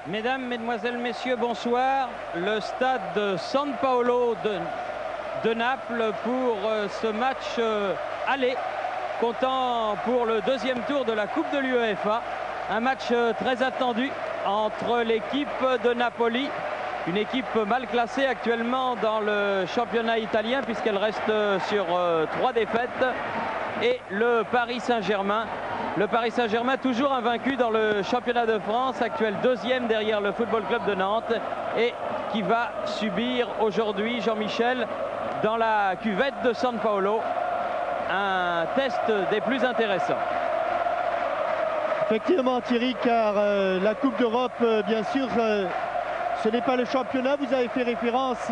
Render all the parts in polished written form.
Mesdames, Mesdemoiselles, Messieurs, bonsoir. Le stade de San Paolo de Naples pour ce match aller, comptant pour le deuxième tour de la Coupe de l'UEFA. Un match très attendu entre l'équipe de Napoli, une équipe mal classée actuellement dans le championnat italien puisqu'elle reste sur 3 défaites, et le Paris Saint-Germain. Le Paris Saint-Germain toujours invaincu dans le championnat de France, actuel deuxième derrière le Football Club de Nantes, et qui va subir aujourd'hui, Jean-Michel, dans la cuvette de San Paolo, un test des plus intéressants. Effectivement Thierry, car la Coupe d'Europe, bien sûr, ce n'est pas le championnat. Vous avez fait référence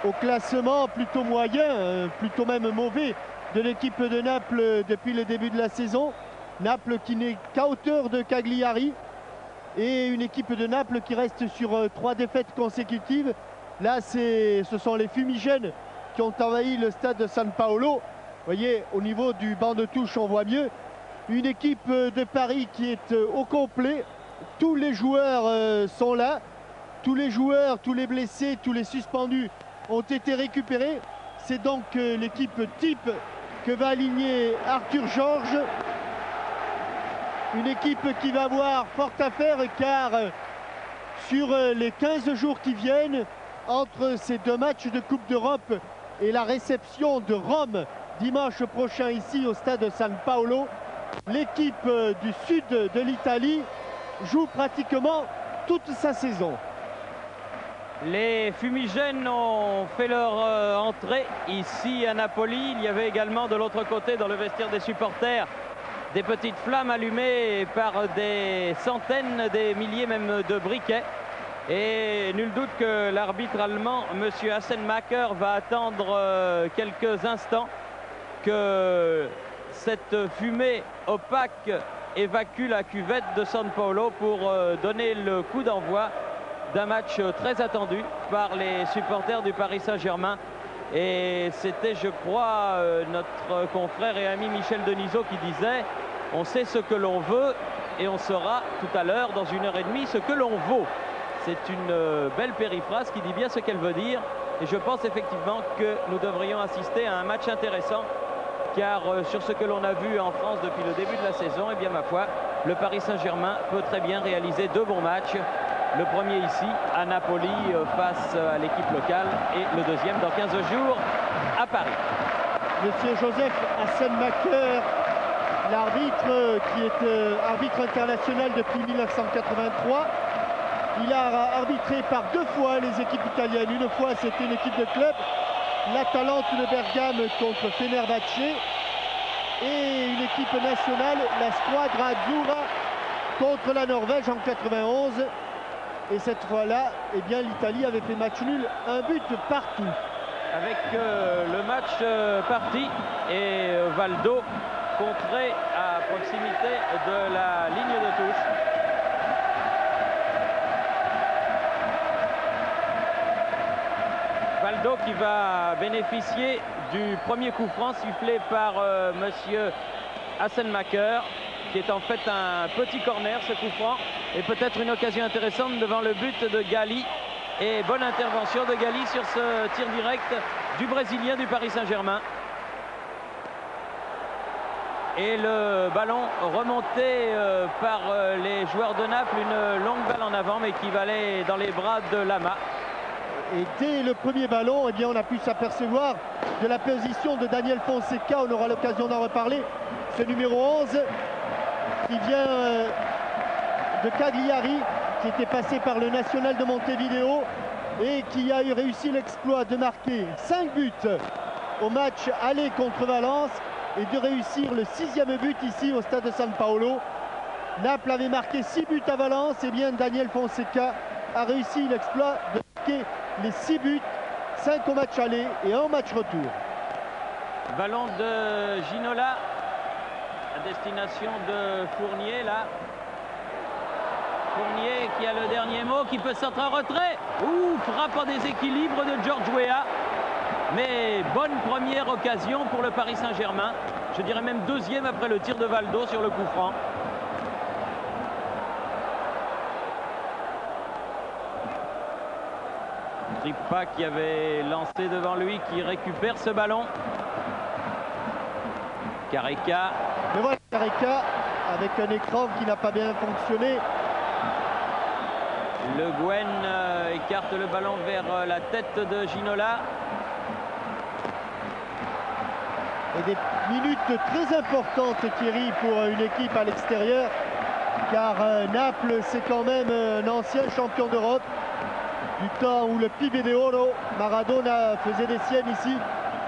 au classement plutôt moyen, plutôt même mauvais, de l'équipe de Naples depuis le début de la saison. Naples qui n'est qu'à hauteur de Cagliari, et une équipe de Naples qui reste sur 3 défaites consécutives. Là, ce sont les fumigènes qui ont envahi le stade de San Paolo. Vous voyez, au niveau du banc de touche, on voit mieux. Une équipe de Paris qui est au complet. Tous les joueurs sont là. Tous les joueurs, tous les blessés, tous les suspendus ont été récupérés. C'est donc l'équipe type que va aligner Arthur Georges. Une équipe qui va avoir fort à faire, car sur les 15 jours qui viennent, entre ces 2 matchs de Coupe d'Europe et la réception de Rome dimanche prochain ici au stade de San Paolo, l'équipe du sud de l'Italie joue pratiquement toute sa saison. Les fumigènes ont fait leur entrée ici à Napoli. Il y avait également de l'autre côté, dans le vestiaire des supporters, des petites flammes allumées par des centaines, des milliers même de briquets. Et nul doute que l'arbitre allemand, M. Hassenmacher, va attendre quelques instants que cette fumée opaque évacue la cuvette de San Paolo pour donner le coup d'envoi d'un match très attendu par les supporters du Paris Saint-Germain. Et c'était, je crois, notre confrère et ami Michel Denisot qui disait: on sait ce que l'on veut et on saura tout à l'heure, dans 1h30, ce que l'on vaut. C'est une belle périphrase qui dit bien ce qu'elle veut dire, et je pense effectivement que nous devrions assister à un match intéressant, car sur ce que l'on a vu en France depuis le début de la saison, eh bien ma foi, le Paris Saint-Germain peut très bien réaliser 2 bons matchs. Le premier ici à Napoli face à l'équipe locale, et le deuxième dans 15 jours à Paris. Monsieur Joseph Hassenmacher, l'arbitre qui est arbitre international depuis 1983. Il a arbitré par 2 fois les équipes italiennes. Une fois, c'était une équipe de club, l'Atalante de Bergame contre Fenerbahçe, et une équipe nationale, la Squadra Azzurra, contre la Norvège en 91. Et cette fois-là, eh bien, l'Italie avait fait match nul, 1 but partout. Avec le match parti et Valdo contré à proximité de la ligne de touche. Valdo qui va bénéficier du premier coup franc sifflé par monsieur Hassenmacher, qui est en fait un petit corner, ce coup franc, et peut-être une occasion intéressante devant le but de Galli. Et bonne intervention de Galli sur ce tir direct du Brésilien du Paris Saint-Germain. Et le ballon remonté par les joueurs de Naples, une longue balle en avant, mais qui va aller dans les bras de Lama. Et dès le premier ballon, eh bien, on a pu s'apercevoir de la position de Daniel Fonseca. On aura l'occasion d'en reparler. Ce numéro 11 qui vient de Cagliari, qui était passé par le National de Montevideo et qui a réussi l'exploit de marquer 5 buts au match aller contre Valence et de réussir le 6e but ici au stade de San Paolo. Naples avait marqué 6 buts à Valence, et bien Daniel Fonseca a réussi l'exploit de marquer les 6 buts, 5 au match aller et 1 au match retour. Ballon de Ginola à destination de Fournier, là. Fournier qui a le dernier mot, qui peut sortir en retrait. Ouh, frappe en déséquilibre de George Weah. Mais bonne première occasion pour le Paris Saint-Germain. Je dirais même 2e après le tir de Valdo sur le coup franc. Crippa qui avait lancé devant lui, qui récupère ce ballon. Careca. Mais voilà, Careca avec un écran qui n'a pas bien fonctionné. Le Guen écarte le ballon vers la tête de Ginola. Et des minutes très importantes, Thierry, pour une équipe à l'extérieur, car Naples, c'est quand même un ancien champion d'Europe, du temps où le Pibe de Oro, Maradona, faisait des siennes ici.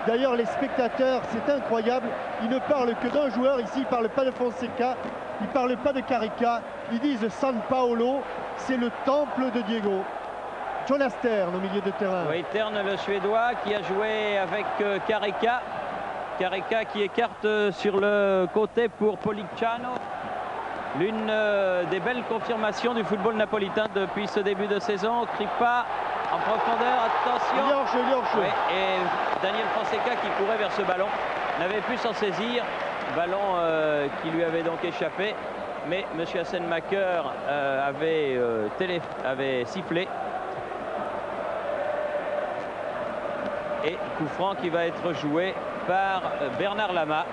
D'ailleurs, les spectateurs, c'est incroyable, ils ne parlent que d'un joueur ici, ils ne parlent pas de Fonseca, ils ne parlent pas de Careca, ils disent San Paolo, c'est le temple de Diego. Jonas Tern au milieu de terrain. Oui, Tern, le Suédois, qui a joué avec Careca. Careca qui écarte sur le côté pour Policiano. L'une des belles confirmations du football napolitain depuis ce début de saison. Crippa en profondeur, attention. Oui, et Daniel Fonseca qui courait vers ce ballon n'avait pu s'en saisir. Ballon qui lui avait donc échappé. Mais M. Hassenmacher avait sifflé. Et coup franc qui va être joué par Bernard Lama.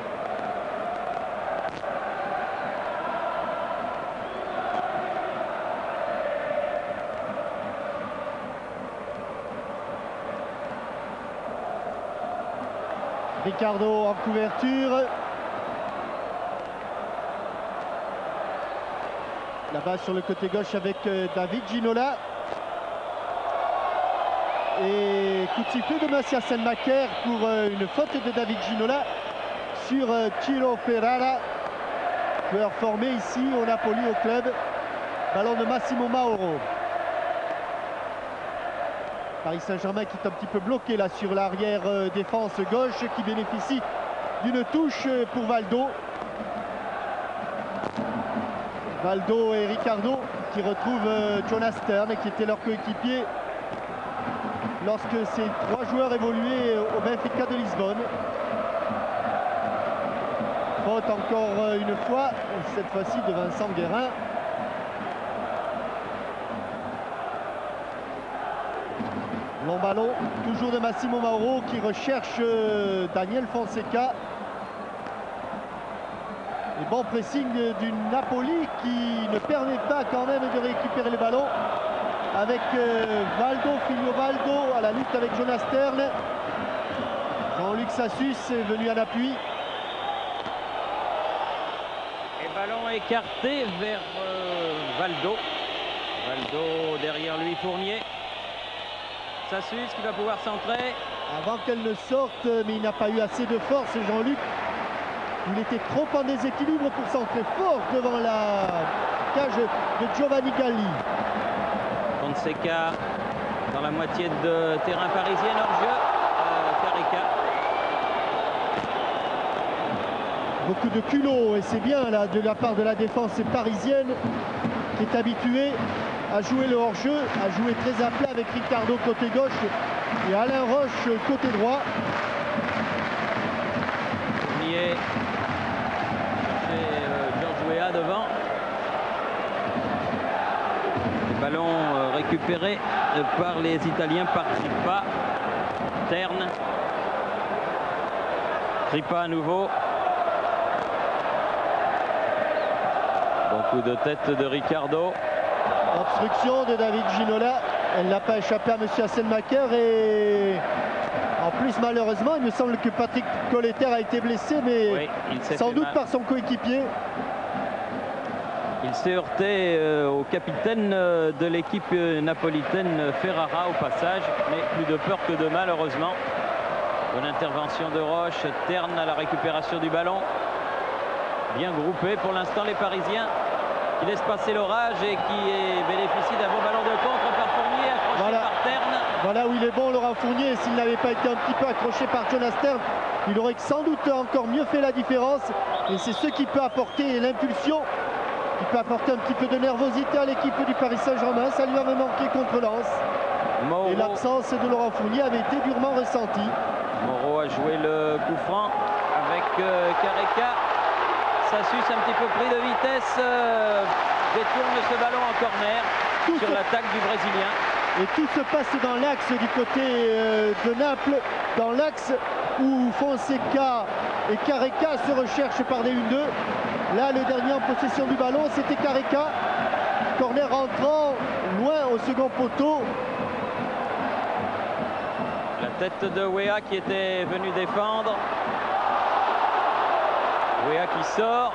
Ricardo en couverture. La balle sur le côté gauche avec David Ginola. Et coup de sifflet de Monsieur Hassenmacher pour une faute de David Ginola sur Ciro Ferrara, joueur formé ici au Napoli au club. Ballon de Massimo Mauro. Paris Saint-Germain qui est un petit peu bloqué là sur l'arrière défense gauche, qui bénéficie d'une touche pour Valdo. Valdo et Ricardo qui retrouvent Jonas Tern qui était leur coéquipier lorsque ces trois joueurs évoluaient au Benfica de Lisbonne. Faute encore une fois, cette fois-ci de Vincent Guérin. Long ballon, toujours de Massimo Mauro qui recherche Daniel Fonseca. Et bon pressing du Napoli qui ne permet pas quand même de récupérer le ballon. Avec Valdo, Filio Valdo à la lutte avec Jonas Tern. Jean-Luc Sassus est venu en appui. Et ballon écarté vers Valdo. Valdo derrière lui, Fournier. Sassus qui va pouvoir centrer. Avant qu'elle ne sorte, mais il n'a pas eu assez de force, Jean-Luc. Il était trop en déséquilibre pour centrer fort devant la cage de Giovanni Galli. Fonseca dans la moitié de terrain parisienne, hors-jeu. Careca. Beaucoup de culot et c'est bien là de la part de la défense parisienne qui est habituée à jouer le hors-jeu, à jouer très à plat avec Ricardo côté gauche et Alain Roche côté droit. Fournier chez Georges Weah devant. Ballon récupéré par les Italiens par Crippa. Tern. Crippa à nouveau. Bon coup de tête de Ricardo. Obstruction de David Ginola. Elle n'a pas échappé à M. Hassenmacher. Et en plus, malheureusement, il me semble que Patrick Colletter a été blessé, mais oui, sans doute par son coéquipier. Il s'est heurté au capitaine de l'équipe napolitaine, Ferrara, au passage, mais plus de peur que de mal, heureusement. Bonne intervention de Roche. Tern à la récupération du ballon. Bien groupé pour l'instant les Parisiens qui laissent passer l'orage et qui bénéficient d'un bon ballon de contre par Fournier, accroché par Tern. Voilà où il est bon, Laurent Fournier. S'il n'avait pas été un petit peu accroché par Jonas Tern, il aurait sans doute encore mieux fait la différence. Et c'est ce qui peut apporter l'impulsion, qui peut apporter un petit peu de nervosité à l'équipe du Paris Saint-Germain. Ça lui avait manqué contre Lens. Et l'absence de Laurent Fournier avait été durement ressentie. Moreau a joué le coup franc avec Careca. Sassus un petit peu pris de vitesse, détourne ce ballon en corner sur l'attaque du Brésilien. Et tout se passe dans l'axe du côté de Naples, dans l'axe où Fonseca et Careca se recherchent par des 1-2. Là, le dernier en possession du ballon, c'était Careca. Corner entrant loin au second poteau. La tête de Weah qui était venu défendre. Weah qui sort.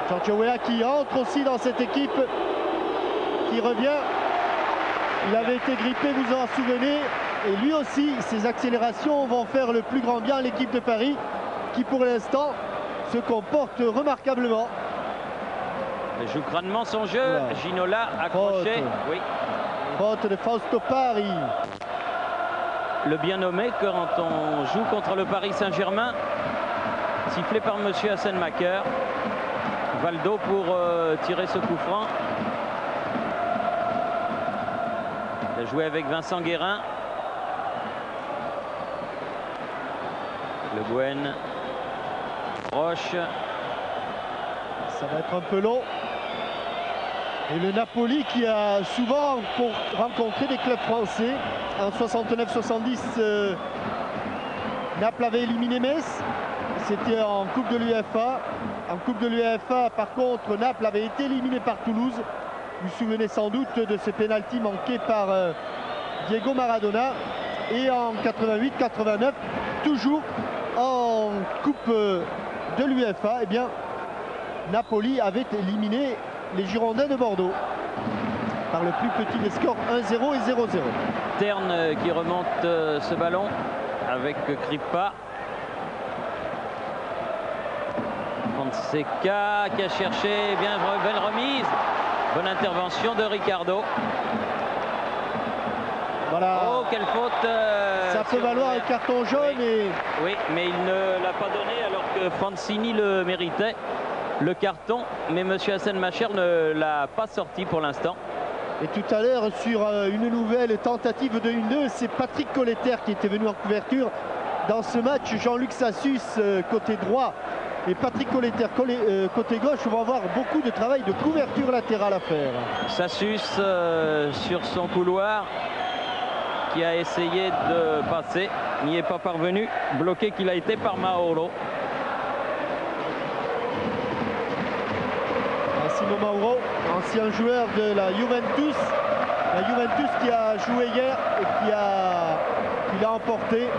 Giorgio Weah qui entre aussi dans cette équipe, qui revient. Il avait été grippé, vous en souvenez. Et lui aussi, ses accélérations vont faire le plus grand bien à l'équipe de Paris, qui pour l'instant se comporte remarquablement. Il joue crânement son jeu. Voilà. Ginola accroché. Oui. Faute de Fausto Pari. Le bien nommé quand on joue contre le Paris Saint-Germain. Sifflé par monsieur Hassan Maker. Valdo pour tirer ce coup franc. Il a joué avec Vincent Guérin. Le Guen. Roche. Ça va être un peu long. Et le Napoli qui a souvent rencontré des clubs français. En 69-70, Naples avait éliminé Metz. C'était en Coupe de l'UEFA. En Coupe de l'UEFA, par contre, Naples avait été éliminé par Toulouse. Vous vous souvenez sans doute de ce pénalty manqué par Diego Maradona. Et en 88-89, toujours en Coupe de l'UEFA, eh bien, Napoli avait éliminé les Girondins de Bordeaux par le plus petit des scores 1-0 et 0-0. Terne qui remonte ce ballon avec Kripa. Fonseca qui a cherché, bien belle remise. Bonne intervention de Ricardo. Voilà. Oh, quelle faute. Ça peut valoir un carton jaune. Oui. Et... oui, mais il ne l'a pas donné alors que Francini le méritait. Le carton, mais M. Hassan Macher ne l'a pas sorti pour l'instant. Et tout à l'heure, sur une nouvelle tentative de 1-2, c'est Patrick Colletter qui était venu en couverture. Dans ce match, Jean-Luc Sassus, côté droit, et Patrick Colletter, côté gauche, vont avoir beaucoup de travail de couverture latérale à faire. Sassus sur son couloir, qui a essayé de passer, n'y est pas parvenu, bloqué qu'il a été par Mauro. Massimo Mauro, ancien joueur de la Juventus qui a joué hier et qui l'a emporté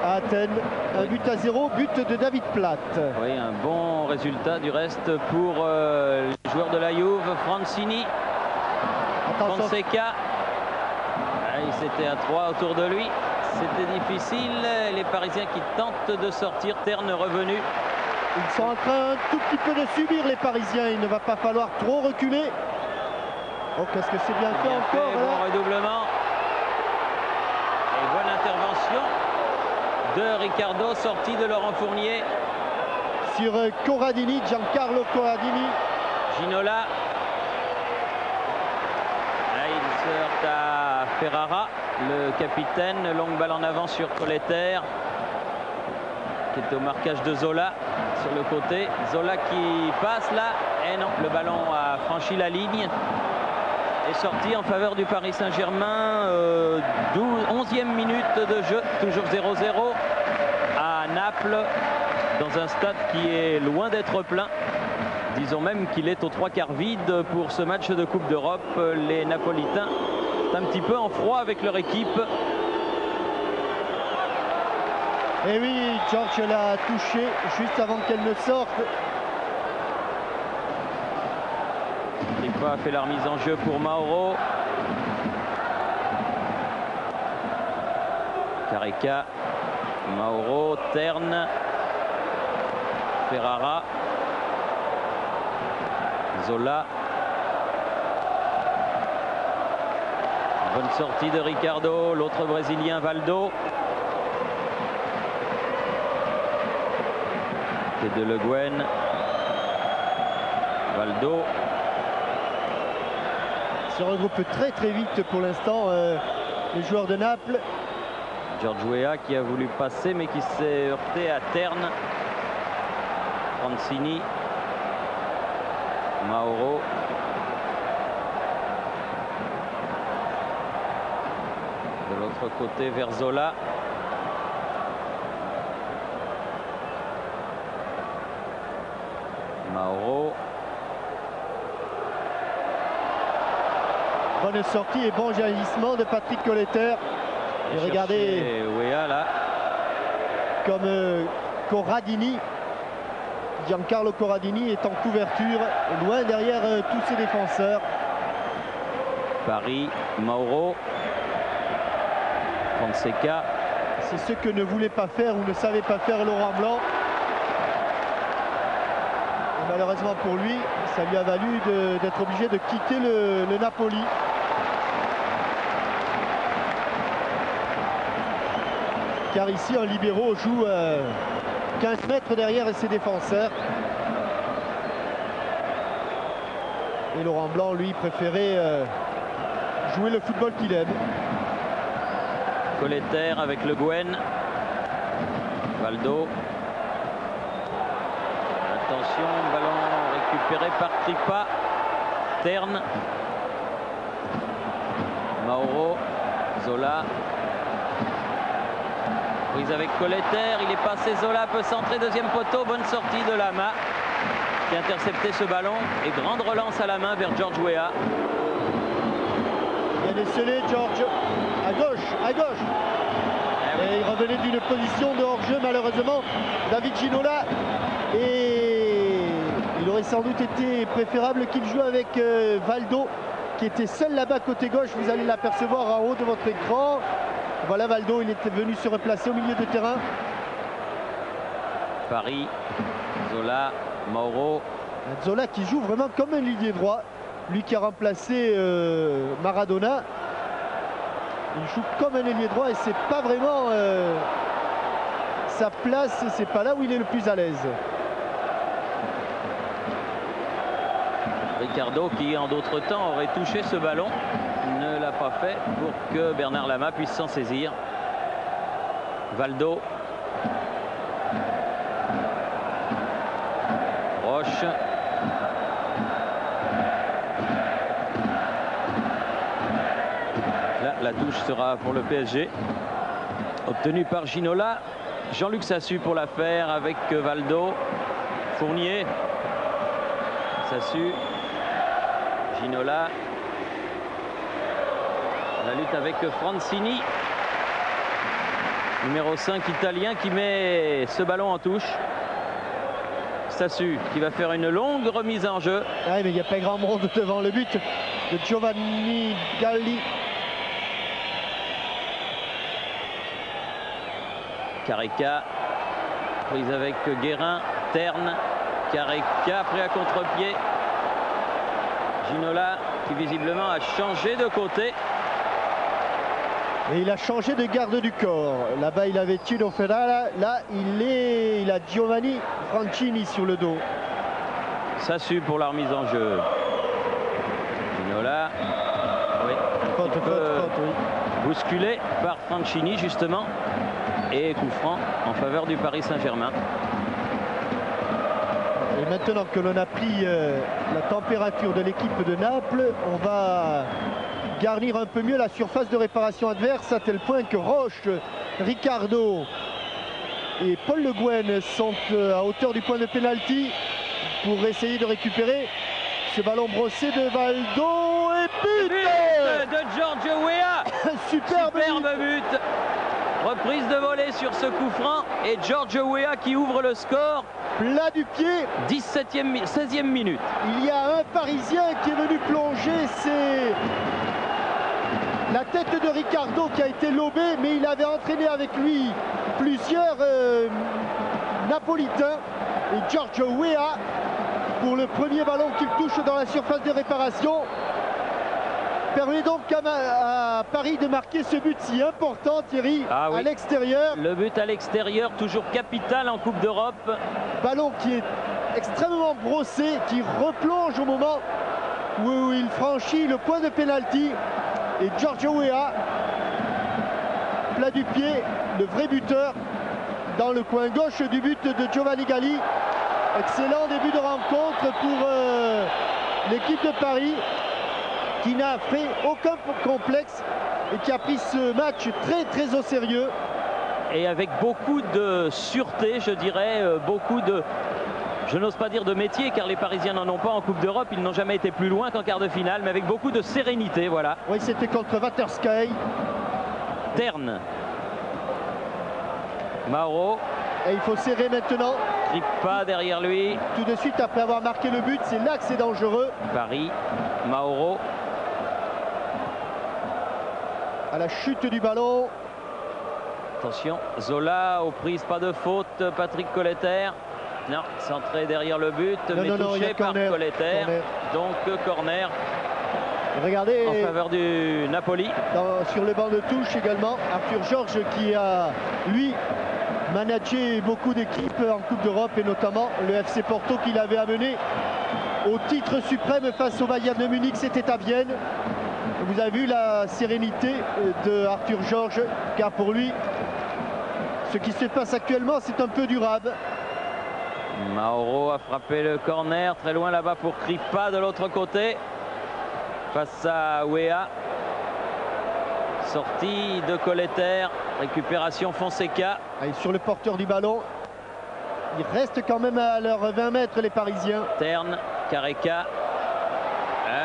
à Athènes. 1-0, but de David Platt. Oui, un bon résultat du reste pour les joueurs de la Juve. Francini, Fonseca, il s'était à 3 autour de lui. C'était difficile. Les Parisiens qui tentent de sortir. Terne revenu. Ils sont en train un tout petit peu de subir, les Parisiens. Il ne va pas falloir trop reculer. Oh, qu'est-ce que c'est bien fait encore. Bon redoublement. Et bonne intervention de Ricardo, sorti de Laurent Fournier. Sur Corradini, Giancarlo Corradini. Ginola. Là, il se heurte à Ferrara, le capitaine. Longue balle en avant sur Colletter, qui est au marquage de Zola sur le côté. Zola qui passe là. Et non, le ballon a franchi la ligne. Est sorti en faveur du Paris Saint-Germain. 11e minute de jeu, toujours 0-0 à Naples, dans un stade qui est loin d'être plein. Disons même qu'il est aux 3/4 vide pour ce match de Coupe d'Europe. Les Napolitains sont un petit peu en froid avec leur équipe. Et oui, George l'a touché juste avant qu'elle ne sorte. Kripa a fait la remise en jeu pour Mauro. Careca, Mauro, Terne, Ferrara, Zola. Bonne sortie de Ricardo, l'autre Brésilien Valdo. Et de Le Guen. Valdo. Se regroupe très vite pour l'instant les joueurs de Naples. Giorgio Weah qui a voulu passer mais qui s'est heurté à Terne. Francini. Mauro. De l'autre côté, vers Zola. Mauro. Bonne sortie et bon jaillissement de Patrick Colletter. Et regardez Weah, là. Comme Corradini. Giancarlo Corradini est en couverture, loin derrière tous ses défenseurs. Paris, Mauro. Fonseca. C'est ce que ne voulait pas faire ou ne savait pas faire Laurent Blanc. Et malheureusement pour lui, ça lui a valu d'être obligé de quitter le Napoli. Car ici, un libéro joue 15 mètres derrière ses défenseurs. Et Laurent Blanc, lui, préférait jouer le football qu'il aime. Colletter avec Le Guen. Valdo. Attention, ballon récupéré par Tripa. Terne. Mauro. Zola. Prise avec Colletter, il est passé, Zola peut centrer, deuxième poteau, bonne sortie de Lama qui a intercepté ce ballon et grande relance à la main vers George Weah. Bien décelé, George, à gauche. Et il revenait d'une position de hors-jeu, malheureusement, David Ginola. Et il aurait sans doute été préférable qu'il joue avec Valdo, qui était seul là-bas côté gauche. Vous allez l'apercevoir en haut de votre écran. Voilà Valdo, il était venu se replacer au milieu de terrain. Paris, Zola, Mauro. Zola qui joue vraiment comme un ailier droit. Lui qui a remplacé Maradona. Il joue comme un ailier droit et c'est pas vraiment sa place, c'est pas là où il est le plus à l'aise. Ricardo qui en d'autres temps aurait touché ce ballon ne l'a pas fait pour que Bernard Lama puisse s'en saisir. Valdo. Roche. Là, la touche sera pour le PSG. Obtenue par Ginola. Jean-Luc Sassu pour la faire avec Valdo. Fournier. Sassu. Ginola. La lutte avec Francini. Numéro 5 italien qui met ce ballon en touche. Sassu qui va faire une longue remise en jeu. Ah oui, mais il n'y a pas grand monde devant le but de Giovanni Galli. Careca. Prise avec Guérin. Terne. Careca pris à contre-pied. Ginola qui visiblement a changé de côté. Et il a changé de garde du corps. Là-bas, il avait Tino Ferrara. Là, il a Giovanni Francini sur le dos. Sassu pour la remise en jeu. Ginola. Oui. Faute, oui. Bousculé par Francini, justement. Et coup franc en faveur du Paris Saint-Germain. Et maintenant que l'on a pris la température de l'équipe de Naples, on va garnir un peu mieux la surface de réparation adverse, à tel point que Roche, Ricardo et Paul Le Guen sont à hauteur du point de pénalty pour essayer de récupérer ce ballon brossé de Valdo et but de George Weah. Superbe but. Reprise de volée sur ce coup franc et George Weah qui ouvre le score. Plat du pied. 16e minute. Il y a un Parisien qui est venu plonger, c'est la tête de Ricardo qui a été lobée, mais il avait entraîné avec lui plusieurs Napolitains. Et George Weah, pour le premier ballon qu'il touche dans la surface de réparation, permet donc à Paris de marquer ce but si important, Thierry, à l'extérieur. Le but à l'extérieur, toujours capital en Coupe d'Europe. Ballon qui est extrêmement brossé, qui replonge au moment où il franchit le point de pénalty. Et Giorgio Weah, plat du pied, le vrai buteur, dans le coin gauche du but de Giovanni Galli. Excellent début de rencontre pour l'équipe de Paris, qui n'a fait aucun complexe et qui a pris ce match très au sérieux. Et avec beaucoup de sûreté, je dirais, beaucoup de... Je n'ose pas dire de métier, car les Parisiens n'en ont pas en Coupe d'Europe. Ils n'ont jamais été plus loin qu'en quart de finale, mais avec beaucoup de sérénité, voilà. Oui, c'était contre Waterskei. Terne. Mauro. Et il faut serrer maintenant. Crippa derrière lui. Tout de suite, après avoir marqué le but, c'est là que c'est dangereux. Paris. Mauro. À la chute du ballon. Attention, Zola aux prises, pas de faute. Patrick Colletter. Non, centré derrière le but, mais touché par Colletter. Donc corner. Regardez. En faveur du Napoli. Sur le banc de touche également, Arthur Georges qui a, lui, managé beaucoup d'équipes en Coupe d'Europe et notamment le FC Porto qu'il avait amené au titre suprême face au Bayern de Munich, c'était à Vienne. Vous avez vu la sérénité de Arthur Georges, car pour lui, ce qui se passe actuellement, c'est un peu durable. Mauro a frappé le corner, très loin là-bas pour Crippa de l'autre côté. Face à Weah. Sortie de Colletter, récupération Fonseca. Et sur le porteur du ballon, il reste quand même à leurs 20 mètres les Parisiens. Terne, Careca.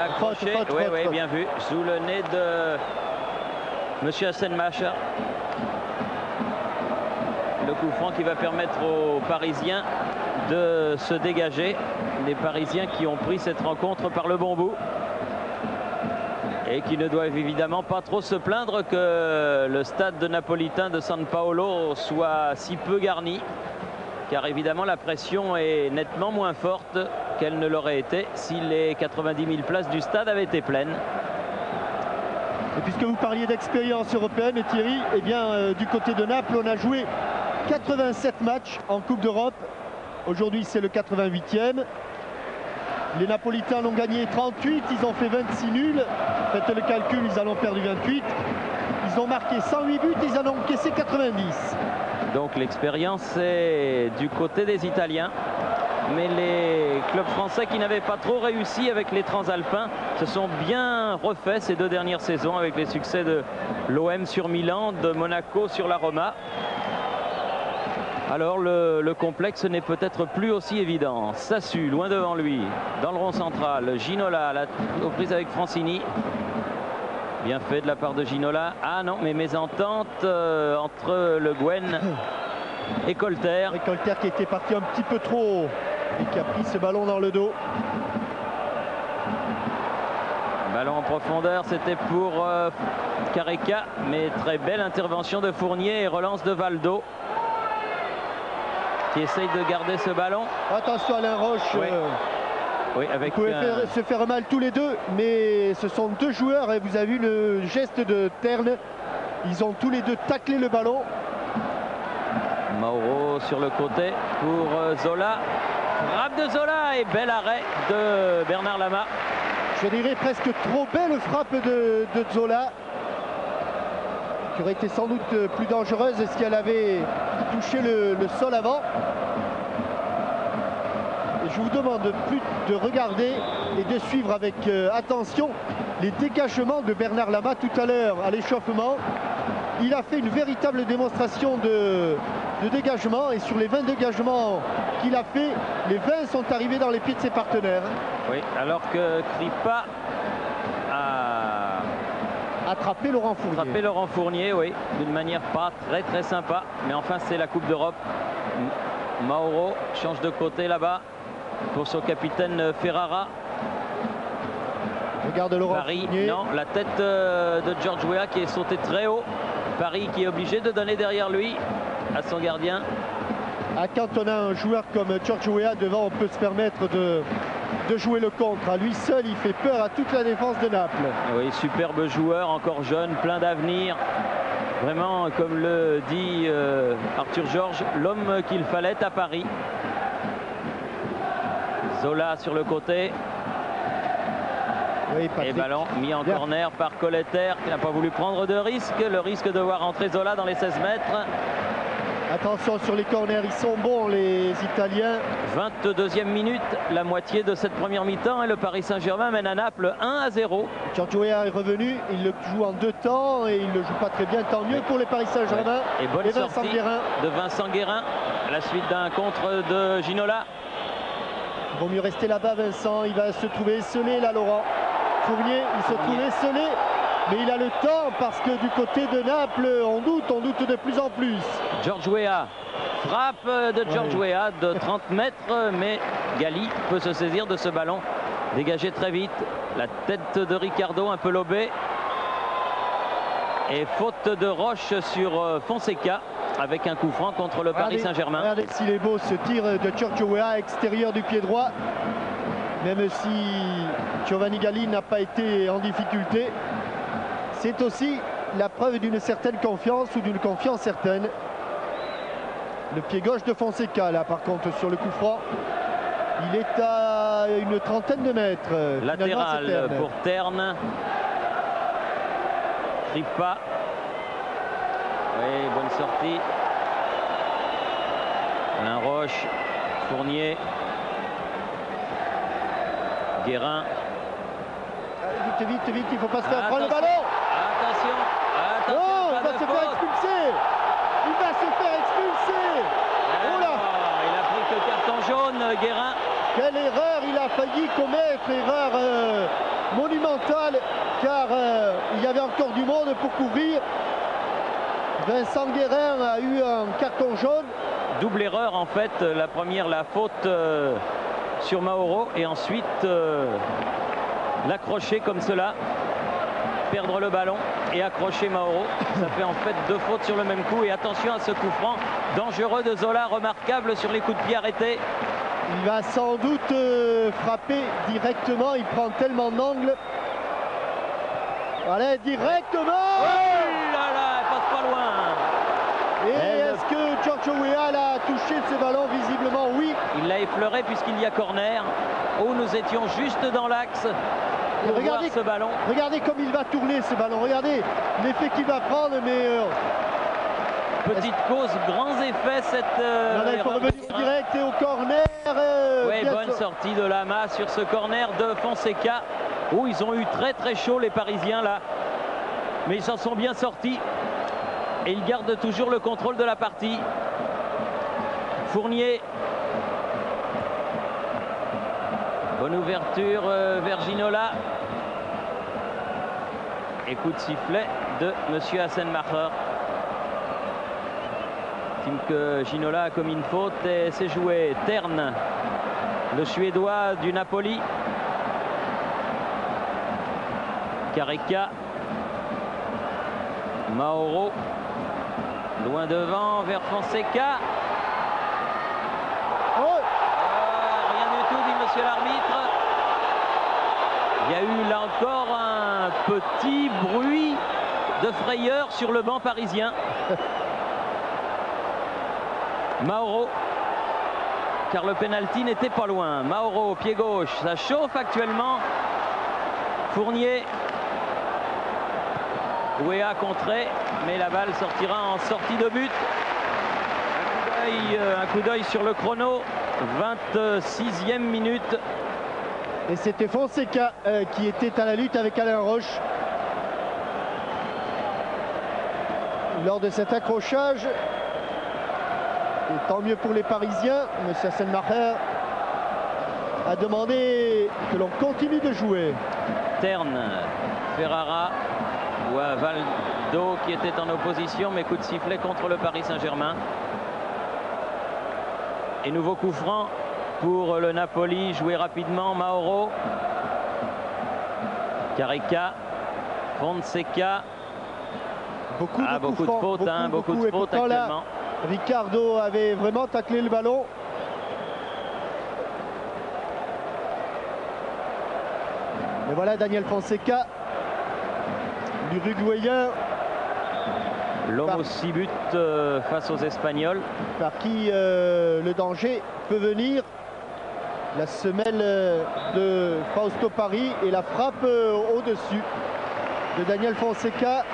Accroché, oui, bien vu. Sous le nez de Monsieur Hassenmacher. Le coup franc qui va permettre aux Parisiens de se dégager. Les Parisiens qui ont pris cette rencontre par le bon bout. Et qui ne doivent évidemment pas trop se plaindre que le stade de napolitain de San Paolo soit si peu garni. Car évidemment la pression est nettement moins forte qu'elle ne l'aurait été si les 90 000 places du stade avaient été pleines. Et puisque vous parliez d'expérience européenne, Thierry, eh bien du côté de Naples, on a joué 87 matchs en Coupe d'Europe. Aujourd'hui, c'est le 88e. Les Napolitains en ont gagné 38, ils ont fait 26 nuls. Faites le calcul, ils en ont perdu 28. Ils ont marqué 108 buts, ils en ont encaissé 90. Donc l'expérience est du côté des Italiens. Mais les clubs français qui n'avaient pas trop réussi avec les Transalpins se sont bien refaits ces deux dernières saisons avec les succès de l'OM sur Milan, de Monaco sur la Roma. Alors le complexe n'est peut-être plus aussi évident. Sassu loin devant lui, dans le rond central. Ginola aux prises avec Francini. Bien fait de la part de Ginola. Ah non, mais mésentente entre Le Guen et Colter. Et Colter qui était parti un petit peu trop haut et qui a pris ce ballon dans le dos. Ballon en profondeur, c'était pour Careca, mais très belle intervention de Fournier et relance de Valdo. Qui essaye de garder ce ballon. Attention Alain Roche. Oui. Oui, avec vous pouvez se faire mal tous les deux, mais ce sont deux joueurs et vous avez vu le geste de Terne. Ils ont tous les deux taclé le ballon. Mauro sur le côté pour Zola. Frappe de Zola et bel arrêt de Bernard Lama. Je dirais presque trop belle frappe de Zola, qui aurait été sans doute plus dangereuse si elle avait touché le sol avant. Et je vous demande plus de regarder et de suivre avec attention les dégagements de Bernard Lama tout à l'heure à l'échauffement. Il a fait une véritable démonstration de dégagement et sur les 20 dégagements qu'il a fait, les 20 sont arrivés dans les pieds de ses partenaires. Oui, alors que Crippa a attrapé Laurent Fournier. Attrapé Laurent Fournier, oui, d'une manière pas très sympa. Mais enfin, c'est la Coupe d'Europe. Mauro change de côté là-bas pour son capitaine Ferrara. Regarde Laurent Paris, Fournier. Non, la tête de George Weah qui est sauté très haut. Paris qui est obligé de donner derrière lui à son gardien. Ah, quand on a un joueur comme George Weah devant, on peut se permettre de jouer le contre. À lui seul, il fait peur à toute la défense de Naples. Oui, superbe joueur, encore jeune, plein d'avenir. Vraiment, comme le dit Arthur Georges, l'homme qu'il fallait à Paris. Zola sur le côté. Oui, et ballon mis en corner par Colletter qui n'a pas voulu prendre de risque. Le risque de voir entrer Zola dans les 16 mètres. Attention sur les corners, ils sont bons les Italiens. 22e minute, la moitié de cette première mi-temps et le Paris Saint-Germain mène à Naples 1-0. Giorgio Weah est revenu, il le joue en 2 temps et il ne le joue pas très bien, tant mieux pour les Paris Saint-Germain. Et bonne sortie de Vincent Guérin à la suite d'un contre de Ginola. Il vaut mieux rester là-bas Vincent, il va se trouver esselé là Laurent. Fournier, il se trouve esselé, mais il a le temps parce que du côté de Naples, on doute de plus en plus. George Weah, frappe de George Weah de 30 mètres, mais Galli peut se saisir de ce ballon. Dégagé très vite, la tête de Ricardo un peu lobée. Et faute de Roche sur Fonseca avec un coup franc contre le Paris Saint-Germain. Regardez s'il est beau ce tir de Giorgio Weah extérieur du pied droit. Même si Giovanni Galli n'a pas été en difficulté, c'est aussi la preuve d'une certaine confiance ou d'une confiance certaine. Le pied gauche de Fonseca là par contre sur le coup franc. Il est à une trentaine de mètres. Latéral pour Terne. Ripa. Oui, bonne sortie. Alain Roche, Fournier. Guérin. Vite, il ne faut pas se faire prendre le ballon. Attention, oh, il va se faire expulser. Il va se faire expulser. Oh là. Il a pris que carton jaune, Guérin. Quelle erreur il a failli commettre, erreur monumentale, car il y avait encore du monde pour couvrir. Vincent Guérin a eu un carton jaune. Double erreur en fait, la première la faute sur Mauro et ensuite l'accrocher comme cela, perdre le ballon et accrocher Mauro. Ça fait en fait 2 fautes sur le même coup et attention à ce coup franc dangereux de Zola, remarquable sur les coups de pied arrêtés. Il va sans doute frapper directement, il prend tellement d'angles. Allez, directement. Oh là là, elle passe pas loin. Et est-ce que Giorgio Weah a touché ce ballon? Visiblement oui. Il l'a effleuré puisqu'il y a corner. Oh, nous étions juste dans l'axe pour voir ce ballon. Regardez comme il va tourner ce ballon. Regardez l'effet qu'il va prendre. Mais petite cause, grands effets cette. Il faut revenir au direct et au corner. Oui, bonne sortie de Lama sur ce corner de Fonseca. Oh, ils ont eu très chaud les Parisiens là. Mais ils s'en sont bien sortis. Et ils gardent toujours le contrôle de la partie. Fournier. Bonne ouverture vers Ginola. Et coup de sifflet de Monsieur Hassenmacher. Estime que Ginola a commis une faute et c'est joué. Terne, le Suédois du Napoli. Carica. Mauro. Loin devant vers Fonseca. Rien du tout, dit monsieur l'arbitre. Il y a eu là encore un petit bruit de frayeur sur le banc parisien. Mauro, car le pénalty n'était pas loin. Mauro, pied gauche, ça chauffe actuellement. Fournier. Weah contré, mais la balle sortira en sortie de but. Un coup d'œil sur le chrono. 26e minute. Et c'était Fonseca qui était à la lutte avec Alain Roche. Lors de cet accrochage. Et tant mieux pour les Parisiens. Monsieur Hassenmacher a demandé que l'on continue de jouer. Terne, Ferrara. Ou à Valdo qui était en opposition, mais coup de sifflet contre le Paris Saint-Germain. Et nouveau coup franc pour le Napoli, joué rapidement. Mauro. Carica. Fonseca. Beaucoup de fautes, beaucoup de fautes actuellement. Là, Ricardo avait vraiment taclé le ballon. Mais voilà Daniel Fonseca. L'Uruguayen. L'homme aux 6 buts face aux Espagnols. Par qui le danger peut venir. La semelle de Fausto Paris et la frappe au-dessus de Daniel Fonseca.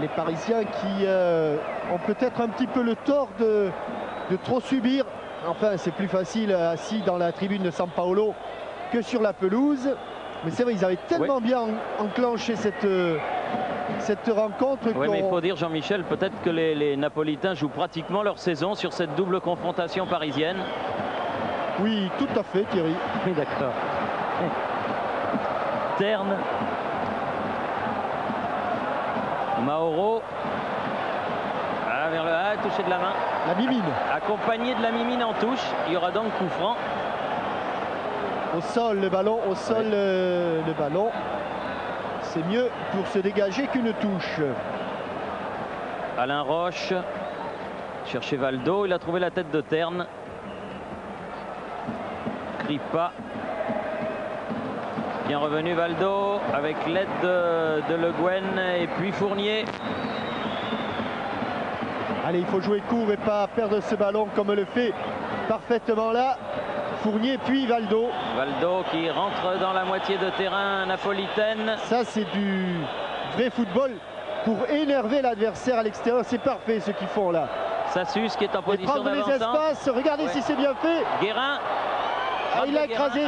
Les Parisiens qui ont peut-être un petit peu le tort de trop subir. Enfin, c'est plus facile assis dans la tribune de San Paolo que sur la pelouse. Mais c'est vrai, ils avaient tellement bien enclenché cette rencontre. Oui, mais il faut dire, Jean-Michel, peut-être que les Napolitains jouent pratiquement leur saison sur cette double confrontation parisienne. Oui, tout à fait, Thierry. Oui, d'accord. Terne. Mauro. Ah, vers le A, touché de la main. La mimine. Accompagné de la mimine en touche. Il y aura donc coup franc. Au sol, le ballon. Au sol, le ballon. C'est mieux pour se dégager qu'une touche. Alain Roche. Chercher Valdo. Il a trouvé la tête de Terne. Kripa. Bien revenu Valdo avec l'aide de Le Guen et puis Fournier. Allez, il faut jouer court et pas perdre ce ballon comme le fait parfaitement là Fournier puis Valdo. Valdo qui rentre dans la moitié de terrain napolitaine. Ça, c'est du vrai football pour énerver l'adversaire à l'extérieur. C'est parfait ce qu'ils font là. Sassus qui est en position prendre les espaces. Regardez si c'est bien fait. Guérin. Il a écrasé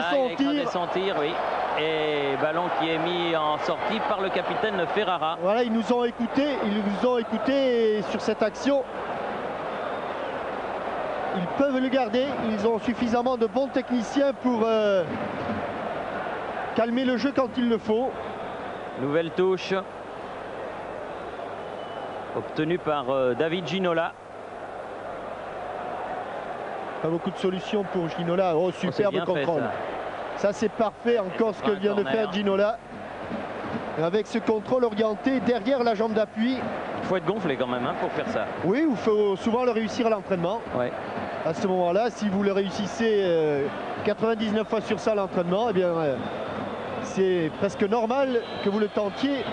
son tir, oui. Et ballon qui est mis en sortie par le capitaine Ferrara. Voilà, ils nous ont écoutés sur cette action. Ils peuvent le garder. Ils ont suffisamment de bons techniciens pour calmer le jeu quand il le faut. Nouvelle touche obtenue par David Ginola. Pas beaucoup de solutions pour Ginola. Oh, superbe contrôle. Ça, c'est parfait encore ce que vient de faire Ginola. Avec ce contrôle orienté derrière la jambe d'appui. Il faut être gonflé quand même pour faire ça. Oui, il faut souvent le réussir à l'entraînement. Ouais. À ce moment-là, si vous le réussissez 99 fois sur ça à l'entraînement, eh bien, c'est presque normal que vous le tentiez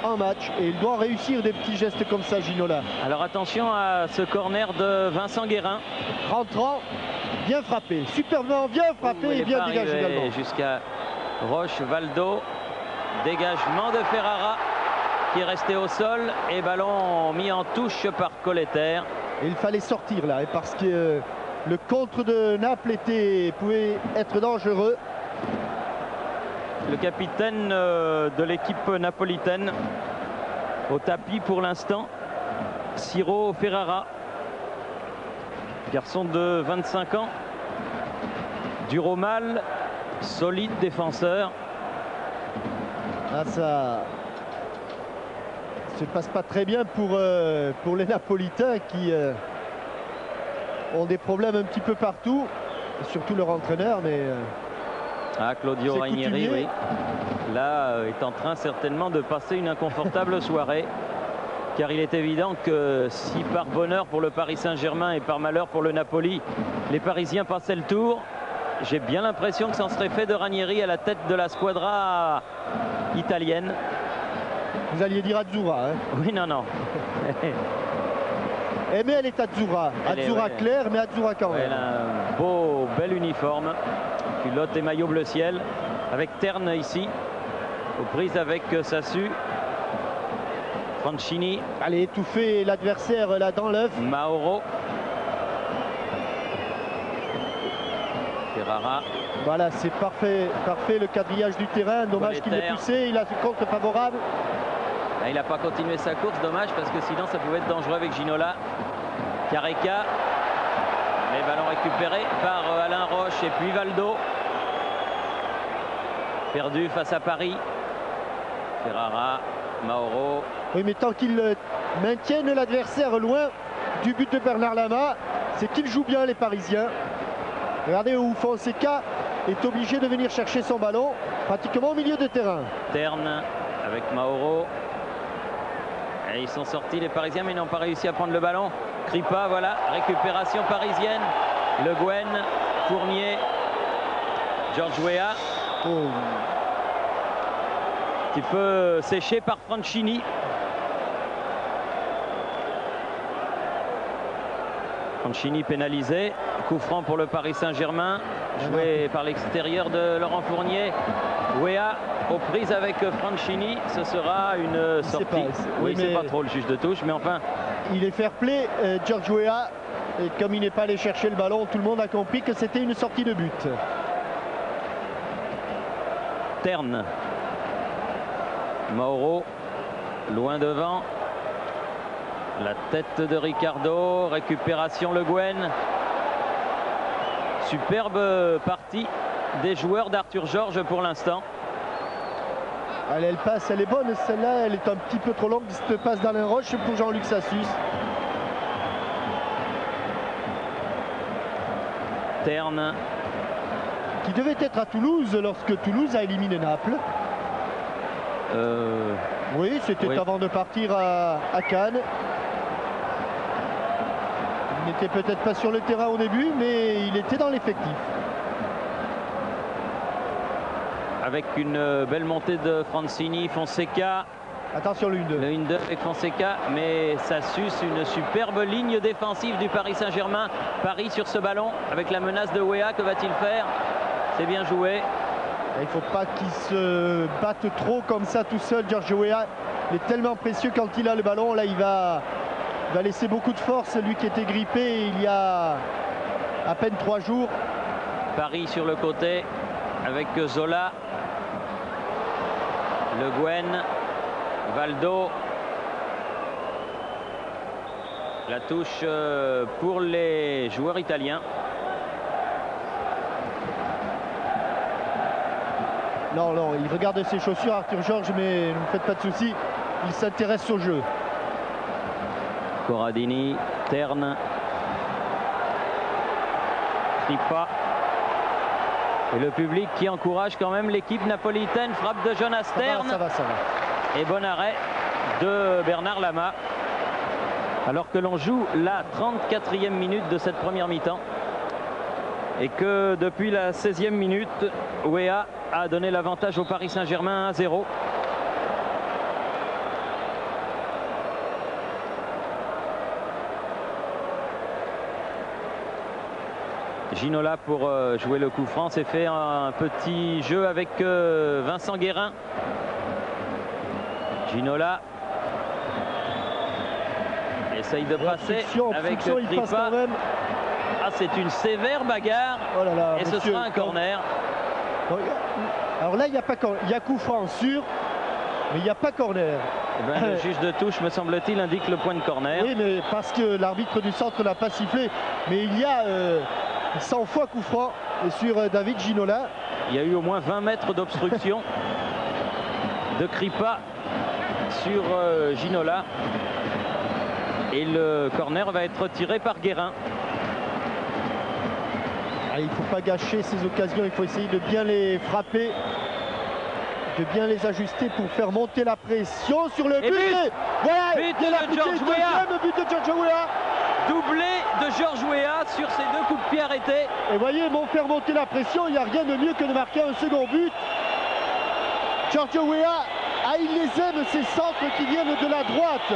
en match. Et il doit réussir des petits gestes comme ça, Ginola. Alors attention à ce corner de Vincent Guérin. Rentrant, bien frappé, superbement bien frappé et bien dégagé également. Jusqu'à Roche, Valdo. Dégagement de Ferrara qui est resté au sol et ballon mis en touche par Colletter. Et il fallait sortir là, parce que le contre de Naples pouvait être dangereux. Le capitaine de l'équipe napolitaine au tapis pour l'instant, Ciro Ferrara, garçon de 25 ans, dur au mal, solide défenseur. Ah, ça se passe pas très bien pour les Napolitains qui ont des problèmes un petit peu partout, surtout leur entraîneur, mais Claudio Ranieri, oui. Là est en train certainement de passer une inconfortable soirée, car il est évident que si par bonheur pour le Paris Saint-Germain et par malheur pour le Napoli, les Parisiens passaient le tour, j'ai bien l'impression que ça en serait fait de Ranieri à la tête de la squadra italienne. Vous alliez dire Azzurra, hein? Oui, non. Mais elle est Azzurra. Azzurra claire, mais Azzurra quand même. Elle a un bel uniforme. Culotte et maillot bleu ciel. Avec Terne ici. Aux prises avec Sassu. Franchini. Allez, étouffer l'adversaire là dans l'œuf. Mauro. Ferrara. Voilà, c'est parfait le quadrillage du terrain. Dommage qu'il ait poussé, il a ce contre favorable. Là, il n'a pas continué sa course, dommage, parce que sinon ça pouvait être dangereux avec Ginola. Careca. Mais ballon récupéré par Alain Roche et puis Valdo. Perdu face à Paris. Ferrara, Mauro. Oui, mais tant qu'ils maintiennent l'adversaire loin du but de Bernard Lama, c'est qu'ils jouent bien les Parisiens. Regardez où Fonseca est obligé de venir chercher son ballon pratiquement au milieu de terrain. Terne avec Mauro. Et ils sont sortis les Parisiens, mais ils n'ont pas réussi à prendre le ballon. Kripa, voilà, récupération parisienne. Le Guen, Fournier, George Weah. Un petit peu séché par Franchini. Franchini pénalisé. Coup franc pour le Paris Saint-Germain, joué par l'extérieur de Laurent Fournier. Weah aux prises avec Franchini, ce sera une sortie. Oui, c'est pas trop le juge de touche, mais enfin... Il est fair play, George Weah, et comme il n'est pas allé chercher le ballon, tout le monde a compris que c'était une sortie de but. Terne. Mauro, loin devant. La tête de Ricardo, récupération Le Guen. Superbe partie des joueurs d'Arthur Georges pour l'instant. Allez, elle passe, elle est bonne celle-là, elle est un petit peu trop longue, cette passe d'Alain Roche pour Jean-Luc Sassus. Terne. Qui devait être à Toulouse lorsque Toulouse a éliminé Naples. Oui, c'était avant de partir à Cannes. Il n'était peut-être pas sur le terrain au début, mais il était dans l'effectif. Avec une belle montée de Francini, Fonseca. Attention, le 1-2. Le 1-2 avec Fonseca, mais ça suce une superbe ligne défensive du Paris Saint-Germain. Paris sur ce ballon avec la menace de Weah, que va-t-il faire? C'est bien joué. Il ne faut pas qu'il se batte trop comme ça tout seul. George Weah, il est tellement précieux quand il a le ballon. Là, il va laisser beaucoup de force, lui qui était grippé il y a à peine 3 jours. Paris sur le côté avec Zola. Le Guen. Valdo. La touche pour les joueurs italiens. Non, non, il regarde ses chaussures, Arthur Georges, mais ne vous faites pas de soucis, il s'intéresse au jeu. Corradini, Terne. Kripa. Et le public qui encourage quand même l'équipe napolitaine. Frappe de Jonas Terne. Ça va, ça va. Et bon arrêt de Bernard Lama. Alors que l'on joue la 34e minute de cette première mi-temps. Et que depuis la 16e minute, Weah a donné l'avantage au Paris Saint-Germain 1-0. Ginola pour jouer le coup franc, s'est fait un petit jeu avec Vincent Guérin. Ginola essaye de passer avec Kripa. Ah, c'est une sévère bagarre. Oh là là, et ce sera un corner. Alors là, il n'y a pas corner. Il y a coup franc sûr, mais il n'y a pas corner. Eh ben, le juge de touche, me semble-t-il, indique le point de corner. Oui, mais parce que l'arbitre du centre n'a pas sifflé. Mais il y a 100 fois coup franc sur David Ginola. Il y a eu au moins 20 mètres d'obstruction de Kripa sur Ginola. Et le corner va être tiré par Guérin. Il ne faut pas gâcher ces occasions, il faut essayer de bien les frapper, de bien les ajuster pour faire monter la pression sur le but. Voilà, but de George Weah. But de George Weah. Doublé de George Weah sur ces 2 coups de pied arrêtés. Et voyez, pour faire monter la pression, il n'y a rien de mieux que de marquer un second but. George Weah, il les aime, ces centres qui viennent de la droite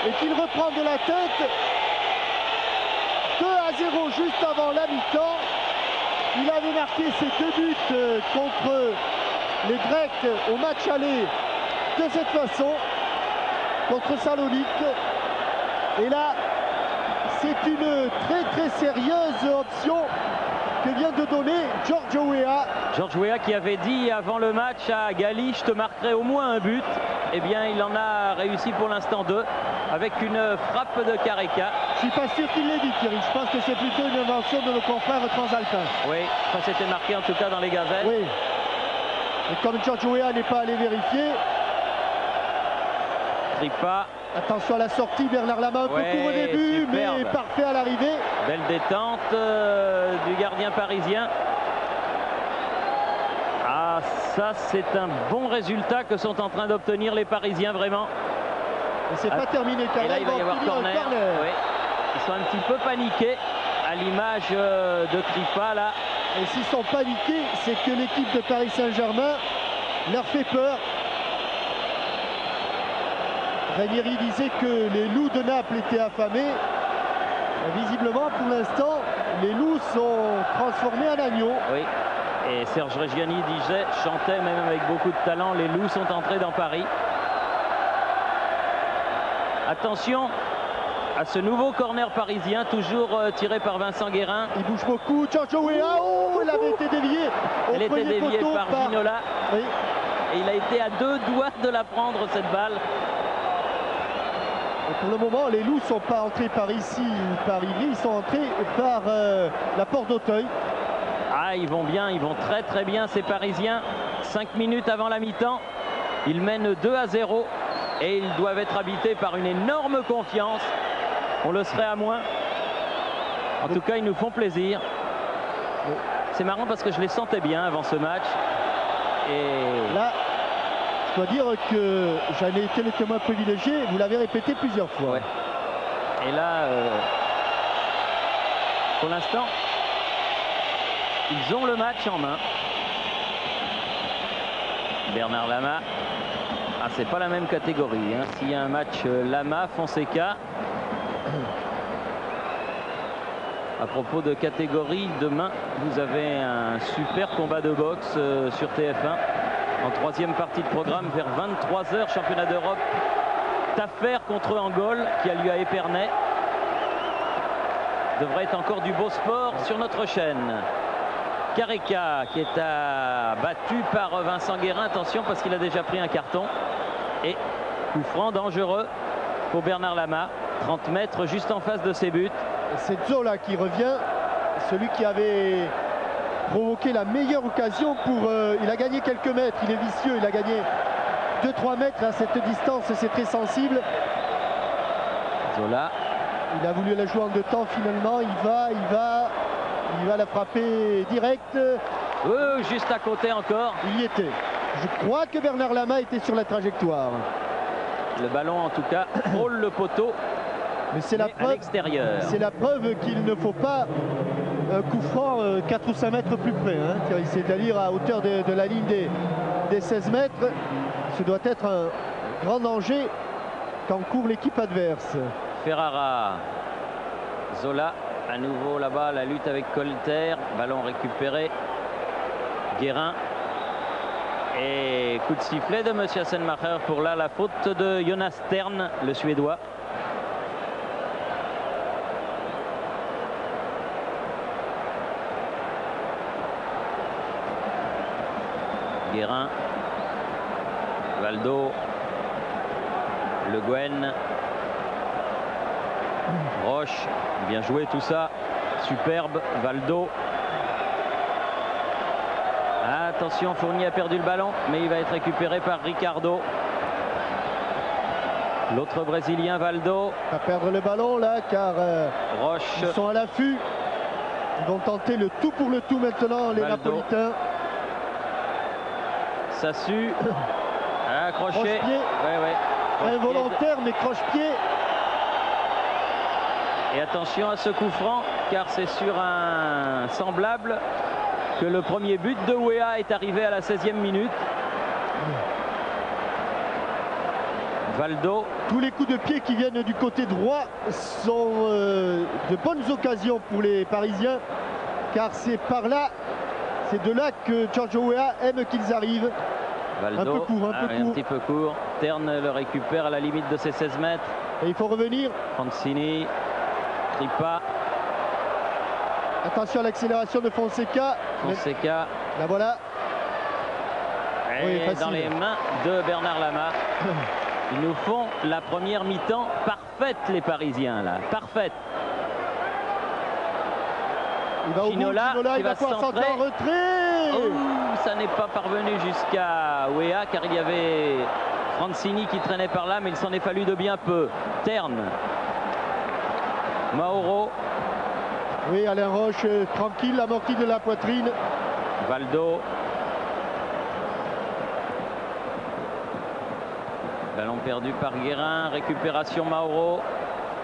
et qu'il reprend de la tête. 2-0 juste avant la mi-temps. Il avait marqué ses 2 buts contre les Grecs au match aller de cette façon, contre Salonique. Et là, c'est une très sérieuse option que vient de donner George Weah. George Weah qui avait dit avant le match à Gali, je te marquerai au moins un but. Eh bien, il en a réussi pour l'instant 2 avec une frappe de Careca. Je suis pas sûr qu'il l'ait dit, Thierry. Je pense que c'est plutôt une invention de nos confrères transalpins. Oui, ça s'était marqué en tout cas dans les gazettes. Oui. Et comme George Weah n'est pas allé vérifier. Kripa. Attention à la sortie, Bernard Lama un peu court au début, superbe. Mais parfait à l'arrivée. Belle détente du gardien parisien. Ah, ça c'est un bon résultat que sont en train d'obtenir les Parisiens vraiment. Et c'est pas terminé car là il va y avoir corner. Oui. Ils sont un petit peu paniqués à l'image de Kripa là. Et s'ils sont paniqués, c'est que l'équipe de Paris Saint-Germain leur fait peur. Ranieri disait que les loups de Naples étaient affamés. Et visiblement, pour l'instant, les loups sont transformés en agneaux. Oui. Et Serge Reggiani chantait même avec beaucoup de talent, les loups sont entrés dans Paris. Attention à ce nouveau corner parisien, toujours tiré par Vincent Guérin. Il bouge beaucoup, Giorgio Weah, oh, il avait été dévié. Elle était déviée par Ginola. Oui. Et il a été à 2 doigts de la prendre, cette balle. Et pour le moment, les loups ne sont pas entrés par ici ou par Ivry, ils sont entrés par la porte d'Auteuil. Ah, ils vont bien, ils vont très très bien ces Parisiens. 5 minutes avant la mi-temps, ils mènent 2-0 et ils doivent être habités par une énorme confiance. On le serait à moins. En tout cas, ils nous font plaisir. C'est marrant parce que je les sentais bien avant ce match. Et là, je dois dire que j'en ai été le témoin privilégié. Vous l'avez répété plusieurs fois. Ouais. Et là, pour l'instant, ils ont le match en main. Bernard Lama. Ah, c'est pas la même catégorie. Hein. S'il y a un match Lama-Fonseca. À propos de catégorie, demain, vous avez un super combat de boxe sur TF1. En 3e partie de programme, vers 23 h, championnat d'Europe. Taffer contre Angol, qui a lieu à Épernay. Devrait être encore du beau sport sur notre chaîne. Careca qui est battu par Vincent Guérin. Attention parce qu'il a déjà pris un carton. Et coup franc dangereux pour Bernard Lama. 30 mètres juste en face de ses buts. C'est Zola qui revient. Celui qui avait provoqué la meilleure occasion pour... il a gagné quelques mètres. Il est vicieux. Il a gagné 2-3 mètres à cette distance. C'est très sensible. Zola. Il a voulu la jouer en 2 temps. Finalement, il va la frapper direct. Juste à côté encore. Il y était. Je crois que Bernard Lama était sur la trajectoire. Le ballon en tout cas frôle le poteau. Mais c'est la preuve. C'est la preuve qu'il ne faut pas un coup franc 4 ou 5 mètres plus près. Hein. C'est-à-dire à hauteur de la ligne des 16 mètres. Ce doit être un grand danger quand court l'équipe adverse. Ferrara. Zola. À nouveau là-bas, la lutte avec Colter. Ballon récupéré. Guérin. Et coup de sifflet de M. Hassenmacher pour là la faute de Jonas Stern, le Suédois. Guérin. Valdo. Le Guen. Roche, bien joué tout ça, superbe, Valdo. Attention, Fournier a perdu le ballon, mais il va être récupéré par Ricardo. L'autre Brésilien, Valdo. Va perdre le ballon là, car Roche. Ils sont à l'affût. Ils vont tenter le tout pour le tout maintenant, les Valdo. Napolitains. Sassu. Accroché. Croche-pied. Ouais. Involontaire, mais croche-pied. Et attention à ce coup franc, car c'est sur un semblable que le premier but de Weah est arrivé à la 16e minute. Valdo. Tous les coups de pied qui viennent du côté droit sont de bonnes occasions pour les Parisiens, car c'est par là, c'est de là que Giorgio Weah aime qu'ils arrivent. Valdo, un peu court, un petit peu court. Terne le récupère à la limite de ses 16 mètres. Et il faut revenir. Francini. Tripa. Attention à l'accélération de Fonseca. Fonseca. La voilà. Et dans les mains de Bernard Lama. Ils nous font la première mi-temps parfaite, les Parisiens, là. Parfaite. Ginola qui va pouvoir centrer en retrait. Oh, ça n'est pas parvenu jusqu'à Weah, car il y avait Francini qui traînait par là, mais il s'en est fallu de bien peu. Terne. Mauro. Oui, Alain Roche, tranquille, amorti de la poitrine. Valdo. Ballon perdu par Guérin. Récupération Mauro.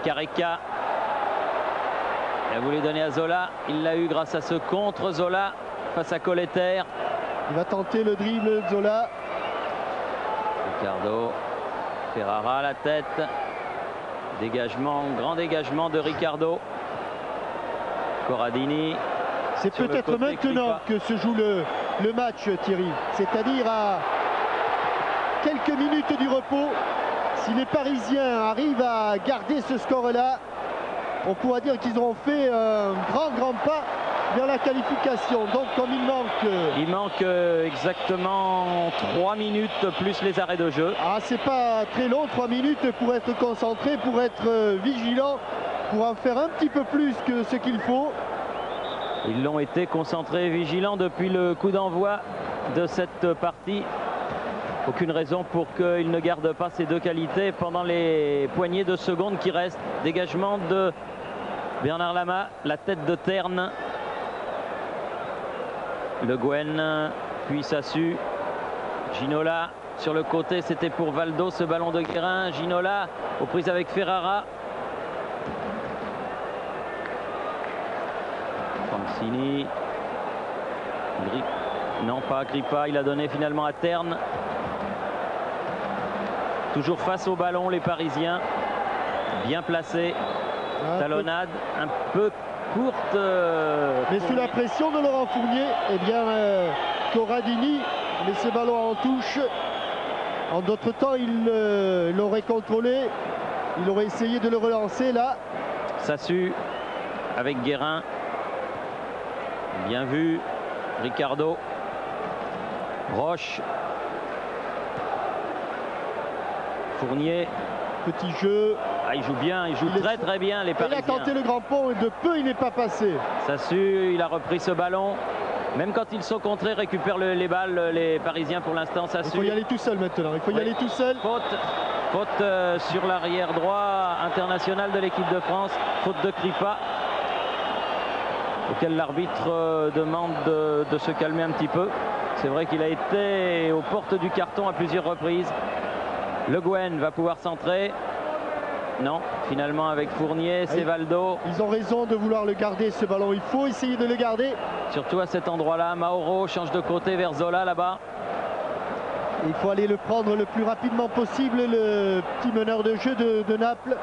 Careca. Il a voulu donner à Zola. Il l'a eu grâce à ce contre Zola face à Colleter. Il va tenter le dribble Zola. Ricardo. Ferrara à la tête. Dégagement, grand dégagement de Ricardo. Corradini. C'est peut-être maintenant que se joue le match, Thierry. C'est-à-dire à quelques minutes du repos. Si les Parisiens arrivent à garder ce score-là, on pourra dire qu'ils auront fait un grand pas vers la qualification. Donc comme il manque exactement 3 minutes plus les arrêts de jeu. Ah, c'est pas très long, 3 minutes pour être concentré, pour être vigilant, pour en faire un petit peu plus que ce qu'il faut. Ils l'ont été concentrés et vigilants depuis le coup d'envoi de cette partie. Aucune raison pour qu'ils ne gardent pas ces deux qualités pendant les poignées de secondes qui restent. Dégagement de Bernard Lama, la tête de Terne. Le Guen, puis Sassu. Ginola sur le côté, c'était pour Valdo, ce ballon de Guérin. Ginola aux prises avec Ferrara. Francini. Non, pas Agrippa, il a donné finalement à Terne. Toujours face au ballon, les Parisiens. Bien placés. Talonnade un peu courte. Mais sous la pression de Laurent Fournier, eh bien, Corradini met ce ballon en touche. En d'autres temps, il l'aurait contrôlé. Il aurait essayé de le relancer là. Sassu avec Guérin. Bien vu. Ricardo. Roche. Fournier. Petit jeu. Ah, il joue bien, il joue très bien les Parisiens. Il a tenté le grand pont et de peu il n'est pas passé. Sassu, il a repris ce ballon. Même quand ils sont contrés, récupèrent les balles, les Parisiens pour l'instant. Sassu. Il faut y aller tout seul maintenant, il faut y aller tout seul. Faute sur l'arrière droit international de l'équipe de France. Faute de Kripa, auquel l'arbitre demande de se calmer un petit peu. C'est vrai qu'il a été aux portes du carton à plusieurs reprises. Le Guen va pouvoir centrer. Non, finalement avec Fournier, c'est Valdo. Ils ont raison de vouloir le garder ce ballon, il faut essayer de le garder. Surtout à cet endroit-là, Mauro change de côté vers Zola là-bas. Il faut aller le prendre le plus rapidement possible, le petit meneur de jeu de Naples.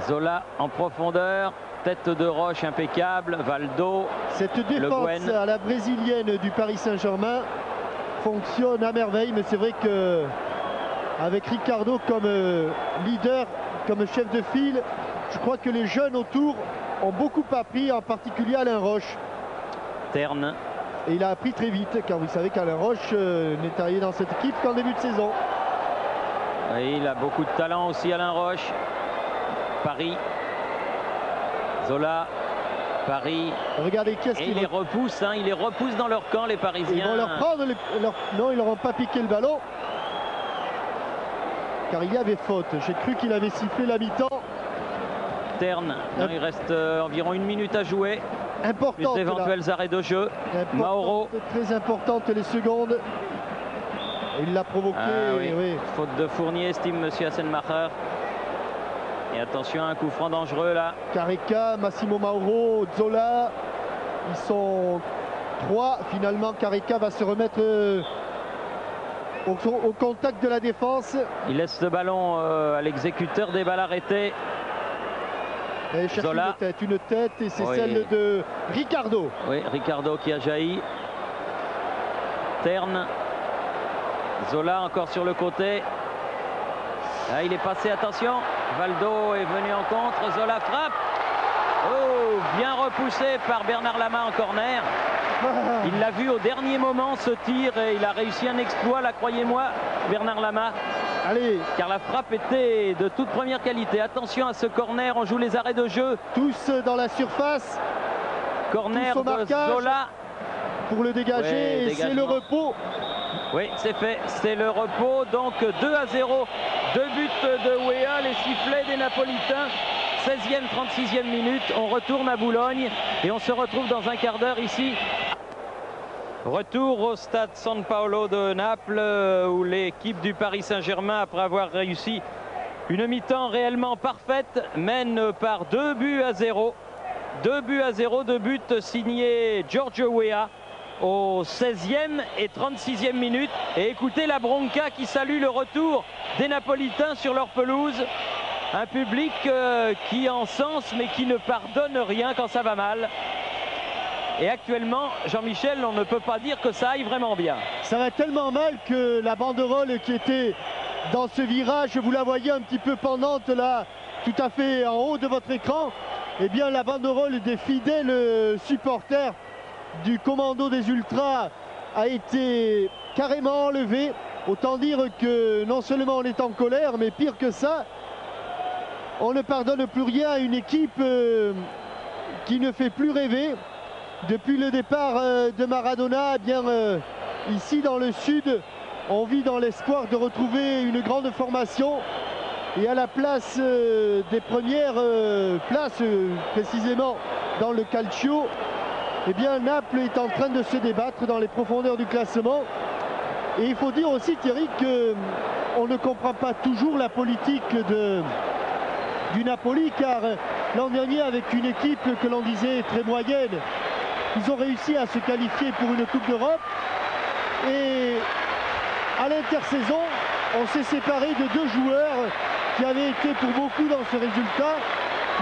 Zola en profondeur, tête de Roche impeccable, Valdo. Cette défense à la brésilienne du Paris Saint-Germain fonctionne à merveille, mais c'est vrai que avec Ricardo comme leader, comme chef de file, je crois que les jeunes autour ont beaucoup appris, en particulier Alain Roche. Terne. Et il a appris très vite, car vous savez qu'Alain Roche n'est arrivé dans cette équipe qu'en début de saison. Oui, il a beaucoup de talent aussi, Alain Roche. Paris. Zola. Paris. Regardez qu'est-ce qu'il les repousse, hein, il les repousse dans leur camp, les Parisiens. Ils vont leur prendre non, ils leur ont pas piqué le ballon. Car il y avait faute. J'ai cru qu'il avait sifflé la mi-temps. Terne, non, il reste environ 1 minute à jouer. Importante. Les éventuels arrêts de jeu. Mauro. Très importante les secondes. Il l'a provoqué. Oui. Faute de Fournier, estime monsieur Hassenmacher. Et attention à un coup franc dangereux là. Careca, Massimo Mauro, Zola. Ils sont 3. Finalement, Careca va se remettre au contact de la défense. Il laisse le ballon à l'exécuteur des balles arrêtées. Et cherche une tête et c'est celle de Ricardo. Oui, Ricardo qui a jailli. Terne. Zola encore sur le côté. Là, il est passé, attention. Valdo est venu en contre. Zola frappe. Oh, bien repoussé par Bernard Lama en corner. Il l'a vu au dernier moment ce tir et il a réussi un exploit là, croyez-moi, Bernard Lama. Allez. Car la frappe était de toute première qualité. Attention à ce corner, on joue les arrêts de jeu. Tous dans la surface. Corner de Zola. Pour le dégager, c'est le repos. Oui, c'est fait, c'est le repos. Donc 2-0, 2 buts de Weah, les sifflets des Napolitains. 16e, 36e minute, on retourne à Boulogne et on se retrouve dans un quart d'heure ici. Retour au stade San Paolo de Naples où l'équipe du Paris Saint-Germain, après avoir réussi une mi-temps réellement parfaite, mène par 2-0. 2-0, 2 buts signés Giorgio Weah au 16e et 36e minute. Et écoutez la bronca qui salue le retour des Napolitains sur leur pelouse. Un public qui encense mais qui ne pardonne rien quand ça va mal. Et actuellement, Jean-Michel, on ne peut pas dire que ça aille vraiment bien. Ça va tellement mal que la banderole qui était dans ce virage, vous la voyez un petit peu pendante là, tout à fait en haut de votre écran. Eh bien, la banderole des fidèles supporters du commando des Ultras a été carrément enlevée. Autant dire que non seulement on est en colère, mais pire que ça, on ne pardonne plus rien à une équipe qui ne fait plus rêver. Depuis le départ de Maradona, eh bien, ici dans le sud, on vit dans l'espoir de retrouver une grande formation. Et à la place des premières places, précisément dans le calcio, eh bien, Naples est en train de se débattre dans les profondeurs du classement. Et il faut dire aussi, Thierry, qu'on ne comprend pas toujours la politique du Napoli, car l'an dernier, avec une équipe que l'on disait très moyenne, ils ont réussi à se qualifier pour une Coupe d'Europe. Et à l'intersaison, on s'est séparé de deux joueurs qui avaient été pour beaucoup dans ce résultat.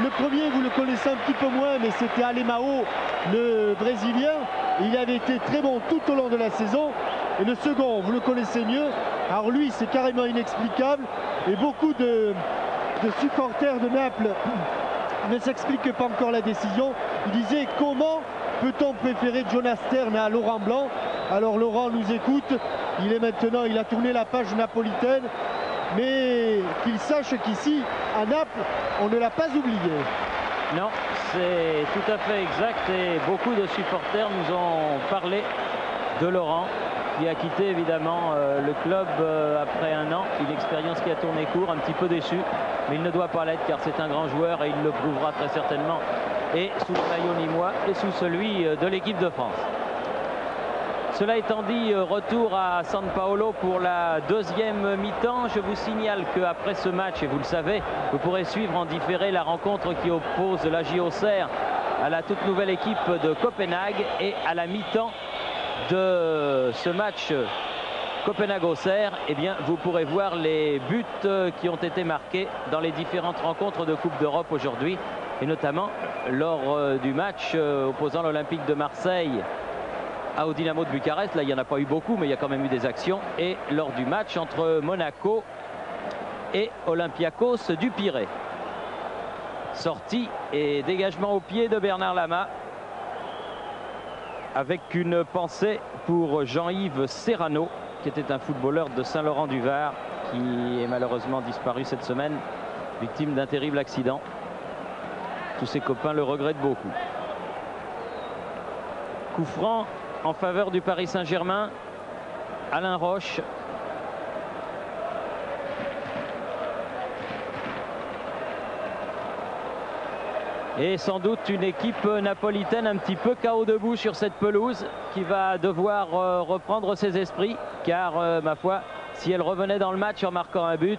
Le premier, vous le connaissez un petit peu moins, mais c'était Alemão, le Brésilien. Il avait été très bon tout au long de la saison. Et le second, vous le connaissez mieux. Alors lui, c'est carrément inexplicable. Et beaucoup de supporters de Naples ne s'expliquent pas encore la décision. Ils disaient comment peut-on préférer Jonas Stern à Laurent Blanc? Alors Laurent nous écoute, il a tourné la page napolitaine, mais qu'il sache qu'ici, à Naples, on ne l'a pas oublié. Non, c'est tout à fait exact et beaucoup de supporters nous ont parlé de Laurent, qui a quitté évidemment le club après un an, une expérience qui a tourné court, un petit peu déçu, mais il ne doit pas l'être car c'est un grand joueur et il le prouvera très certainement, et sous le maillot nîmois et sous celui de l'équipe de France. Cela étant dit, retour à San Paolo pour la deuxième mi-temps. Je vous signale qu'après ce match, et vous le savez, vous pourrez suivre en différé la rencontre qui oppose la JOCR à la toute nouvelle équipe de Copenhague, et à la mi-temps de ce match Copenhague-Auxerre, eh bien, vous pourrez voir les buts qui ont été marqués dans les différentes rencontres de Coupe d'Europe aujourd'hui, et notamment lors du match opposant l'Olympique de Marseille au Dynamo de Bucarest. Là, il n'y en a pas eu beaucoup, mais il y a quand même eu des actions. Et lors du match entre Monaco et Olympiakos du Pirée. Sortie et dégagement au pied de Bernard Lama, avec une pensée pour Jean-Yves Serrano, qui était un footballeur de Saint-Laurent-du-Var, qui est malheureusement disparu cette semaine, victime d'un terrible accident. Tous ses copains le regrettent beaucoup. Coup franc en faveur du Paris Saint-Germain. Alain Roche. Et sans doute une équipe napolitaine un petit peu KO debout sur cette pelouse, qui va devoir reprendre ses esprits, car ma foi, si elle revenait dans le match en marquant un but.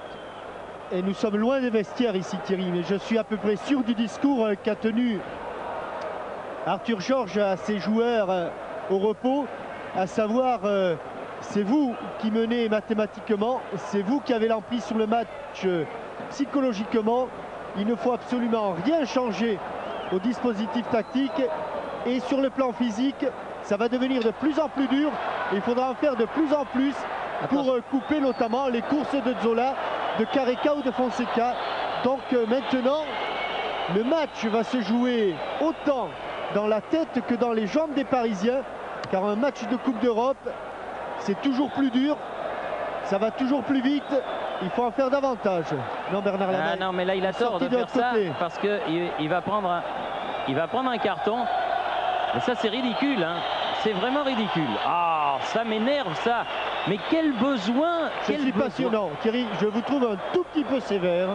Et nous sommes loin des vestiaires ici, Thierry, mais je suis à peu près sûr du discours qu'a tenu Arthur Georges à ses joueurs au repos, à savoir c'est vous qui menez mathématiquement, c'est vous qui avez l'emprise sur le match psychologiquement. Il ne faut absolument rien changer au dispositif tactique, et sur le plan physique, ça va devenir de plus en plus dur. Il faudra en faire de plus en plus pour couper notamment les courses de Zola, de Careca ou de Fonseca. Donc maintenant, le match va se jouer autant dans la tête que dans les jambes des Parisiens, car un match de Coupe d'Europe, c'est toujours plus dur, ça va toujours plus vite, il faut en faire davantage. Non, Bernard Lama. Ah non, mais là il a tort de faire ça, parce qu'il va prendre un carton. Et ça, c'est ridicule, hein. C'est vraiment ridicule. Ah, ça m'énerve, ça. Mais quel besoin. Je suis passionnant, Thierry, je vous trouve un tout petit peu sévère.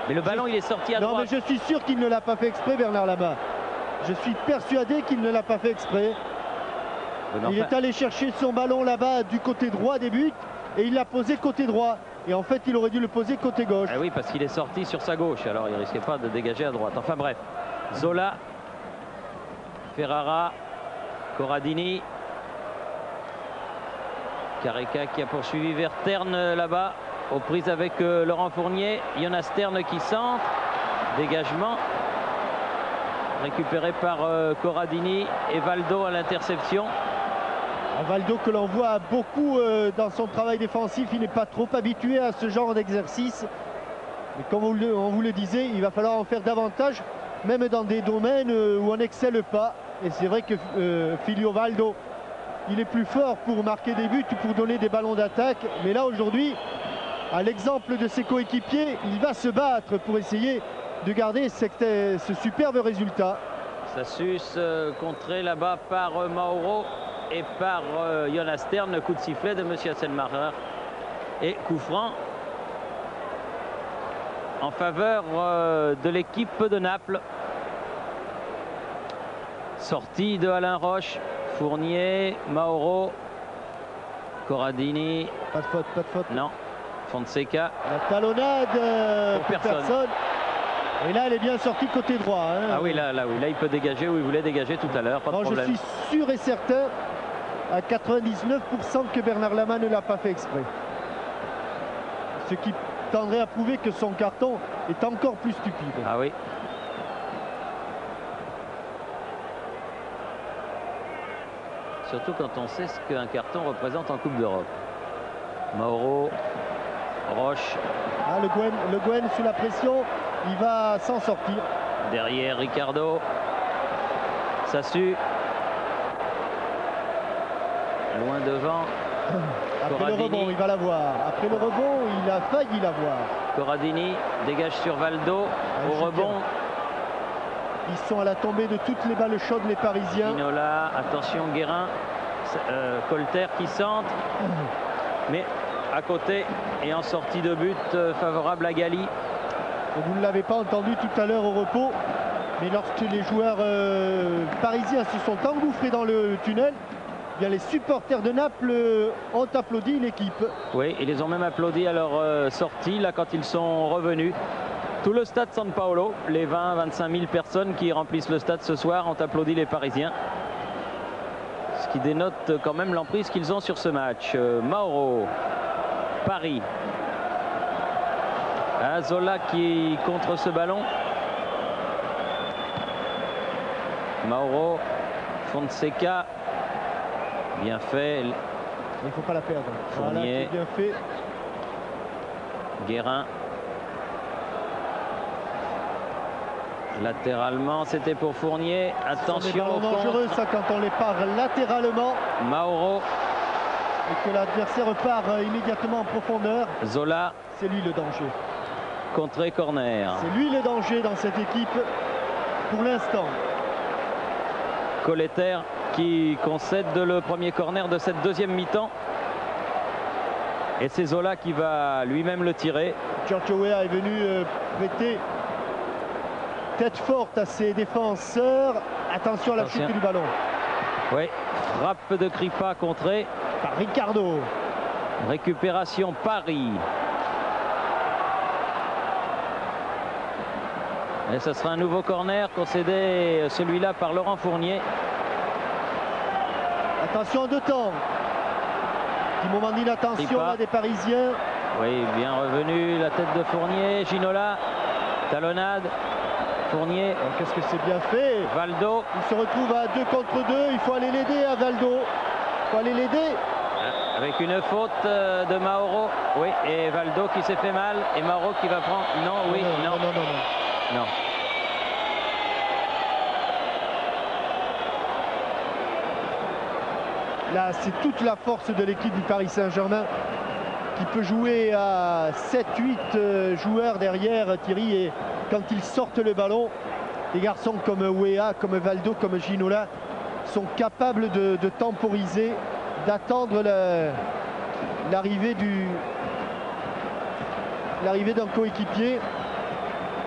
Mais le ballon, il est sorti à droite. Non, mais je suis sûr qu'il ne l'a pas fait exprès, Bernard Lama. Je suis persuadé qu'il ne l'a pas fait exprès. Il est allé chercher son ballon là-bas du côté droit des buts, et il l'a posé côté droit. Et en fait, il aurait dû le poser côté gauche. Ah oui, parce qu'il est sorti sur sa gauche, alors il ne risquait pas de dégager à droite. Enfin bref, Zola, Ferrara, Corradini, Careca qui a poursuivi vers Terne là-bas, aux prises avec Laurent Fournier. Jonas Terne qui centre, dégagement. récupéré par Corradini et Valdo à l'interception. Valdo que l'on voit beaucoup dans son travail défensif, il n'est pas trop habitué à ce genre d'exercice. Mais comme on vous le disait, il va falloir en faire davantage, même dans des domaines où on n'excelle pas. Et c'est vrai que Filio Valdo, il est plus fort pour marquer des buts, pour donner des ballons d'attaque. Mais là aujourd'hui, à l'exemple de ses coéquipiers, il va se battre pour essayer de garder ce superbe résultat. Ça suce contré là-bas par Mauro et par Jonas Stern. Le coup de sifflet de M. Hasselmacher et coup franc en faveur de l'équipe de Naples. Sortie de Alain Roche, Fournier, Mauro, Corradini. Pas de faute, pas de faute. Non, Fonseca. La talonnade pour personne. Et là, elle est bien sortie côté droit. Hein. Ah oui, là, il peut dégager où il voulait dégager tout à l'heure, pas de problème. Je suis sûr et certain, à 99%, que Bernard Lama ne l'a pas fait exprès. Ce qui tendrait à prouver que son carton est encore plus stupide. Ah oui. Surtout quand on sait ce qu'un carton représente en Coupe d'Europe. Mauro, Roche. Ah, le Gwen sous la pression, il va s'en sortir. Derrière Ricardo. Sassu. Loin devant. Après Corradini. le rebond, il va l'avoir. Après le rebond, il a failli l'avoir. Corradini dégage sur Valdo. Au rebond. Ils sont à la tombée de toutes les balles chaudes, les Parisiens. Ginola, attention Guérin. Colter qui centre. Mais à côté et en sortie de but favorable à Gali. Vous ne l'avez pas entendu tout à l'heure au repos, mais lorsque les joueurs parisiens se sont engouffrés dans le tunnel, eh bien les supporters de Naples ont applaudi l'équipe. Oui, ils les ont même applaudi à leur sortie, là, quand ils sont revenus. Tout le stade San Paolo, les 20-25 000 personnes qui remplissent le stade ce soir ont applaudi les Parisiens. Ce qui dénote quand même l'emprise qu'ils ont sur ce match. Mauro, Paris. Zola qui contre ce ballon. Mauro, Fonseca. Bien fait. Il ne faut pas la perdre. Fournier. Voilà, bien fait. Guérin. Latéralement, c'était pour Fournier. Attention au dangereux, ça, quand on les part latéralement. Mauro. Et que l'adversaire part immédiatement en profondeur. Zola. C'est lui le danger. Contré corner. C'est lui le danger dans cette équipe pour l'instant. Colleter qui concède le premier corner de cette deuxième mi-temps. Et c'est Zola qui va lui-même le tirer. Giorgio Weah est venu prêter tête forte à ses défenseurs. Attention à la chute du ballon. Oui, frappe de Kripa contrée par Ricardo. Récupération Paris. Et ce sera un nouveau corner concédé, celui-là par Laurent Fournier. Attention en deux temps. Petit moment d'inattention là des Parisiens. Oui, bien revenu la tête de Fournier. Ginola, talonnade. Fournier. Qu'est-ce que c'est bien fait. Valdo. Il se retrouve à 2 contre 2. Il faut aller l'aider à Valdo. Il faut aller l'aider. Avec une faute de Mauro. Oui, et Valdo qui s'est fait mal. Et Mauro qui va prendre. Non, oui, non. Non. Là, c'est toute la force de l'équipe du Paris Saint-Germain qui peut jouer à 7-8 joueurs derrière Thierry. Et quand ils sortent le ballon, des garçons comme Weah, comme Valdo, comme Ginola sont capables de temporiser, d'attendre l'arrivée d'un coéquipier.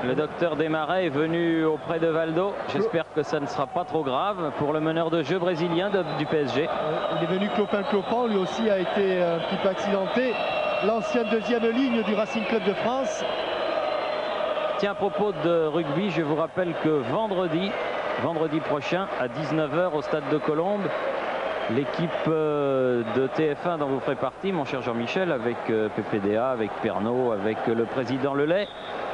Le docteur Desmarais est venu auprès de Valdo. J'espère que ça ne sera pas trop grave pour le meneur de jeu brésilien du PSG. Il est venu clopin-clopant, lui aussi a été un petit peu accidenté. L'ancien deuxième ligne du Racing Club de France. Tiens, à propos de rugby, je vous rappelle que vendredi prochain à 19 h au stade de Colombes, L'équipe de TF1 dont vous ferez partie, mon cher Jean-Michel, avec PPDA, avec Pernod, avec le président Lelay,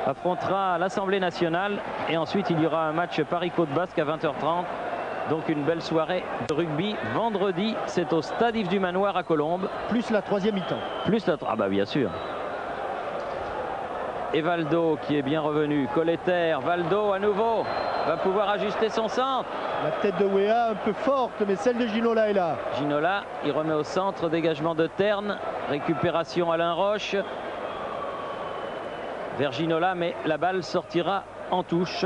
affrontera l'Assemblée nationale. Et ensuite, il y aura un match Paris-Côte Basque à 20h30. Donc une belle soirée de rugby. Vendredi, c'est au Stade Yves du Manoir à Colombes. Plus la troisième mi-temps. Plus la... Ah bah bien sûr. Et Valdo qui est bien revenu. Colletter, Valdo à nouveau va pouvoir ajuster son centre. La tête de Wea un peu forte, mais celle de Ginola est là. Ginola, il remet au centre, dégagement de Terne, récupération Alain Roche. Vers Ginola, mais la balle sortira en touche.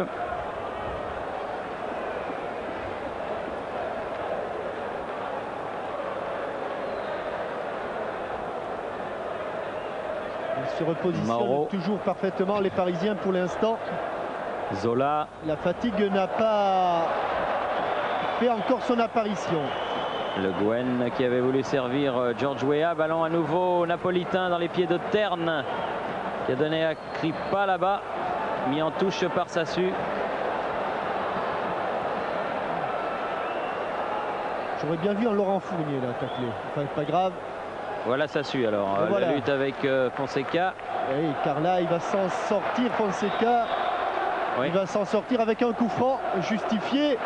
Ils se repositionnent toujours parfaitement les Parisiens pour l'instant. Zola. La fatigue n'a pas fait encore son apparition. Le Gwen qui avait voulu servir George Weah. Ballon à nouveau napolitain dans les pieds de Terne, qui a donné à Kripa là-bas. Mis en touche par Sassu. J'aurais bien vu un Laurent Fournier là tacler. Enfin, pas grave. Voilà Sassu alors. Voilà. La lutte avec Fonseca. Oui, car là, il va s'en sortir, Fonseca. Oui. Il va s'en sortir avec un coup franc justifié.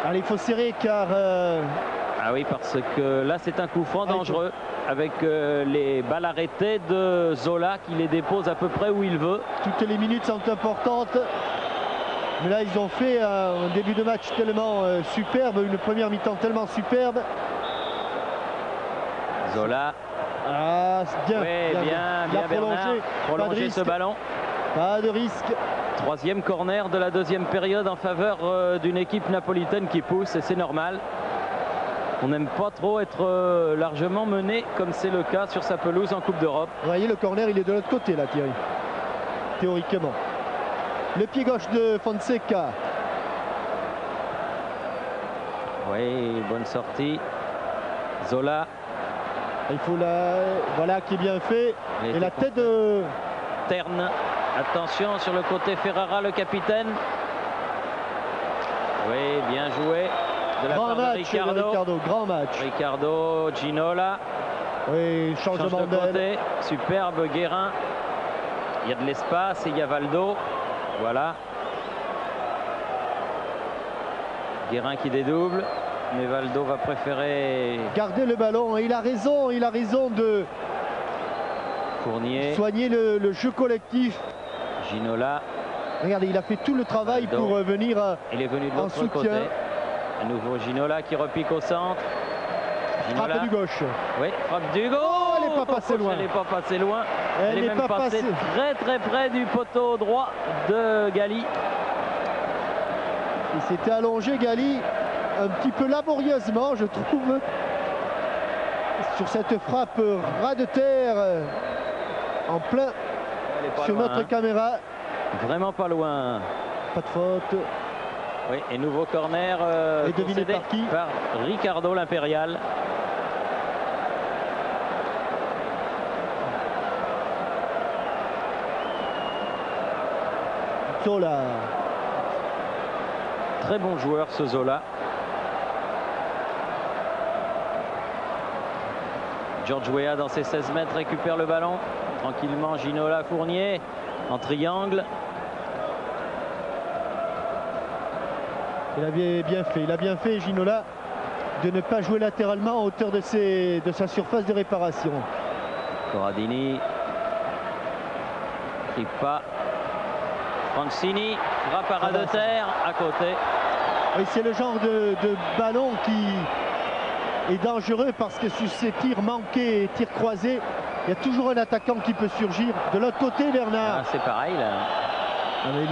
Allez, il faut serrer car... Ah oui, parce que là, c'est un coup franc dangereux avec les balles arrêtées de Zola qui les dépose à peu près où il veut. Toutes les minutes sont importantes. Mais là, ils ont fait un début de match tellement superbe, une première mi-temps tellement superbe. Zola. Ah, bien, oui, bien prolongé. Prolonger ce ballon. Pas de risque. Troisième corner de la deuxième période en faveur d'une équipe napolitaine qui pousse, et c'est normal. On n'aime pas trop être largement mené comme c'est le cas sur sa pelouse en Coupe d'Europe. Vous voyez, le corner, il est de l'autre côté là, Thierry. Théoriquement. Le pied gauche de Fonseca. Oui, bonne sortie. Zola. Il faut la... Voilà qui est bien fait. Et la tête de... Terne. Attention sur le côté Ferrara, le capitaine. Oui, bien joué. De la grand part match de Ricardo. Grand match. Ricardo, Ginola. Oui, changement de côté. Superbe Guérin. Il y a de l'espace et il y a Valdo. Voilà. Guérin qui dédouble. Mais Valdo va préférer garder le ballon. Et il a raison de Fournier. Soigner le jeu collectif. Ginola. Regardez, il a fait tout le travail Valdo. pour venir il est venu de l'autre côté. À nouveau Ginola qui repique au centre. Ginola. Frappe du gauche. Oui, frappe du gauche. Oh, elle n'est pas passée loin. Elle n'est pas passée loin. Elle est même passée très près du poteau droit de Gali. Il s'était allongé, Gali, un petit peu laborieusement, je trouve, sur cette frappe ras de terre en plein sur loin, notre caméra. Vraiment pas loin. Pas de faute. Oui, et nouveau corner et deviné par qui? Par Ricardo, l'Impérial. Zola. Très bon joueur ce Zola. George Weah dans ses 16 mètres récupère le ballon. Tranquillement, Ginola, Fournier en triangle. Il a bien fait Ginola de ne pas jouer latéralement à hauteur de sa surface de réparation. Corradini. Kripa. Francini. Frappe à ras de terre à côté. Oui, c'est le genre de ballon qui est dangereux parce que sur ces tirs manqués et tirs croisés, il y a toujours un attaquant qui peut surgir. De l'autre côté, Bernard. Ah, c'est pareil là. Ah, mais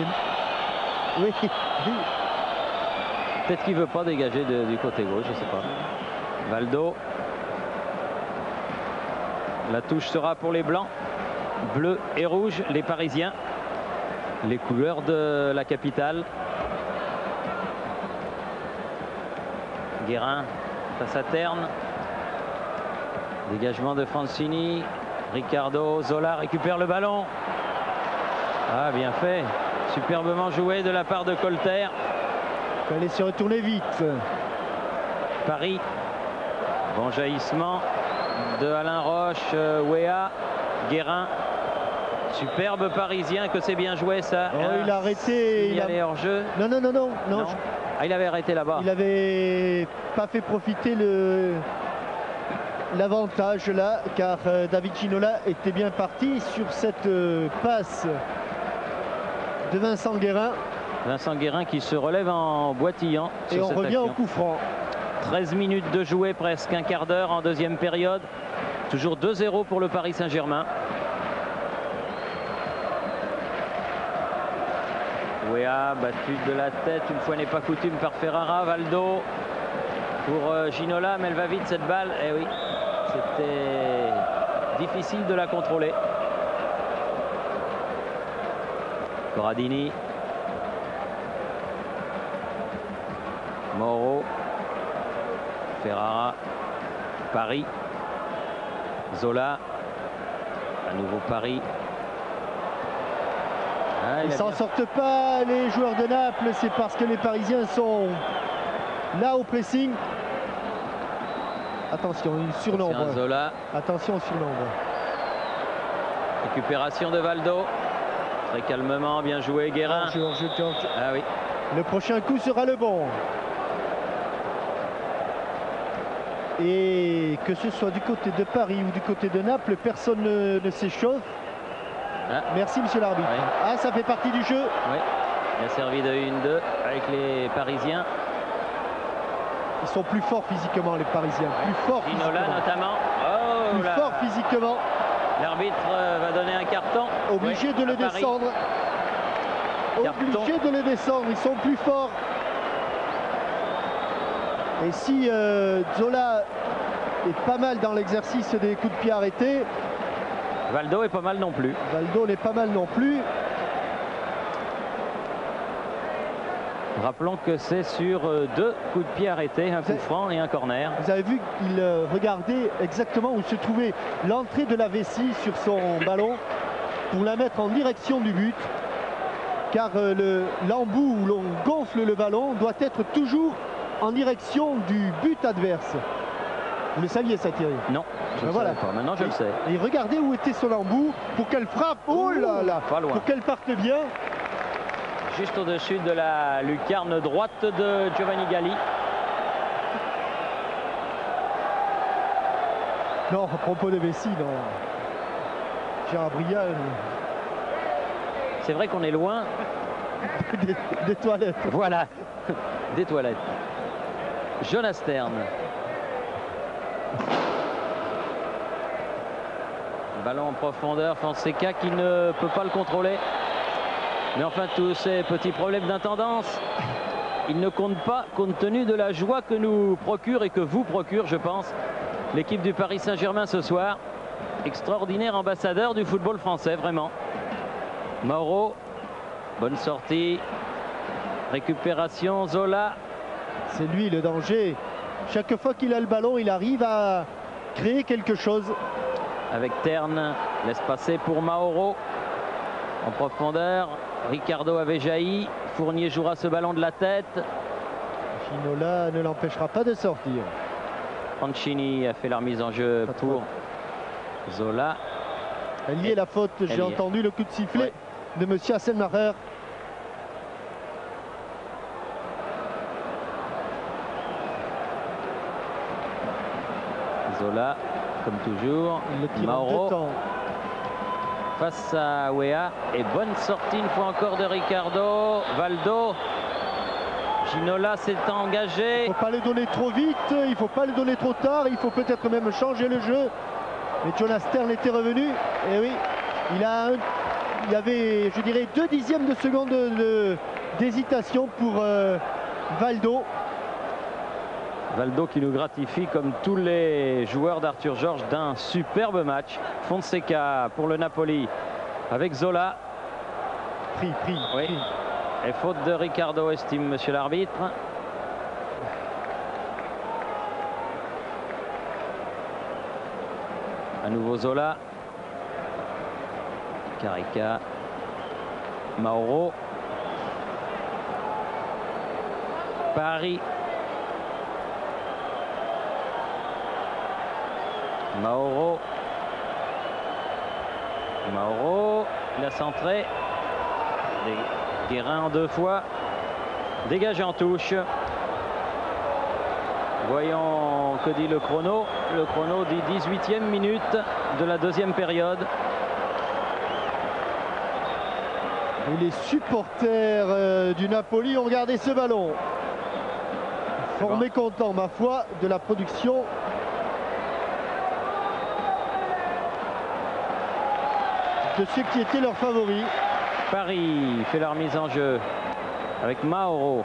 oui. Peut-être qu'il ne veut pas dégager du côté gauche, je ne sais pas. Valdo. La touche sera pour les Blancs. Bleu et rouge, les Parisiens. Les couleurs de la capitale. Guérin face à Terne. Dégagement de Francini. Ricardo, Zola récupère le ballon. Ah, bien fait. Superbement joué de la part de Colter. Il fallait se retourner vite. Paris. Bon jaillissement de Alain Roche, Wea, Guérin. Superbe parisien, que c'est bien joué ça. Oh, il a arrêté. Il allait hors jeu. Non. Ah, il avait arrêté là-bas. Il avait pas fait profiter l'avantage là, car David Ginola était bien parti sur cette passe de Vincent Guérin. Vincent Guérin qui se relève en boitillant. Et on revient action. au coup franc. 13 minutes de jouer, presque un quart d'heure en deuxième période. Toujours 2-0 pour le Paris Saint-Germain. Wea battu de la tête, une fois n'est pas coutume, par Ferrara. Valdo pour Ginola, mais elle va vite cette balle. Eh oui, c'était difficile de la contrôler. Corradini. Moreau. Ferrara. Paris. Zola. À nouveau Paris. Ah, Ils s'en sortent pas, les joueurs de Naples, c'est parce que les Parisiens sont là au pressing. Attention, une surnombre. Zola. Attention, surnombre. Récupération de Valdo. Très calmement, bien joué Guérin. Ah oui. Le prochain coup sera le bon. Et que ce soit du côté de Paris ou du côté de Naples, personne ne s'échauffe. Ah. Merci, monsieur l'arbitre. Oui. Ah, ça fait partie du jeu. Oui, il a servi de 1-2 avec les Parisiens. Ils sont plus forts physiquement, les Parisiens. Plus forts Ginola notamment. Oh, plus forts physiquement. L'arbitre va donner un carton. Obligé de le descendre. Obligé de le descendre. Ils sont plus forts. Et si Zola est pas mal dans l'exercice des coups de pied arrêtés, Valdo est pas mal non plus. Valdo n'est pas mal non plus. Rappelons que c'est sur 2 coups de pied arrêtés, un coup franc et un corner. Vous avez vu qu'il regardait exactement où se trouvait l'entrée de la vessie sur son ballon pour la mettre en direction du but. Car l'embout où l'on gonfle le ballon doit être toujours en direction du but adverse. Vous le saviez ça, Thierry? Non, je ne savais pas. Maintenant je le sais. Et regardez où était son embout pour qu'elle frappe. Oh là là, pas loin. pour qu'elle parte bien. Juste au-dessus de la lucarne droite de Giovanni Galli. Non, à propos de vessie, non. Gérard Brial. C'est vrai qu'on est loin. des toilettes. Voilà, des toilettes. Jonas Stern. Ballon en profondeur, Fonseca qui ne peut pas le contrôler. Mais enfin, tous ces petits problèmes d'intendance, ils ne comptent pas compte tenu de la joie que nous procure et que vous procure, je pense, l'équipe du Paris Saint-Germain ce soir. Extraordinaire ambassadeur du football français, vraiment. Mauro, bonne sortie. Récupération, Zola. C'est lui le danger. Chaque fois qu'il a le ballon, il arrive à créer quelque chose. Avec Terne, laisse passer pour Mauro. En profondeur, Ricardo avait jailli. Fournier jouera ce ballon de la tête. Ginola ne l'empêchera pas de sortir. Mancini a fait la remise en jeu pour Zola. Elle y est la faute, j'ai entendu le coup de sifflet de monsieur Hasselmacher. Zola, comme toujours. Mauro face à Wea. Et bonne sortie une fois encore de Ricardo. Valdo. Ginola s'est engagé. Il ne faut pas le donner trop vite, il ne faut pas le donner trop tard, il faut peut-être même changer le jeu. Mais Jonas Stern était revenu. Et oui, il y avait, je dirais, 2 dixièmes de seconde d'hésitation pour Valdo. Valdo qui nous gratifie comme tous les joueurs d'Arthur Georges d'un superbe match. Fonseca pour le Napoli avec Zola. Pris. Et faute de Ricardo, estime monsieur l'arbitre. À nouveau Zola. Carica. Mauro. Paris. Mauro. Mauro, il a centré. Guérin en 2 fois. Dégagé en touche. Voyons que dit le chrono. Le chrono dit 18e minute de la 2e période. Et les supporters du Napoli ont regardé ce ballon. Fort mécontent, ma foi, de la production de ceux qui étaient leurs favoris. Paris fait leur mise en jeu avec Mauro.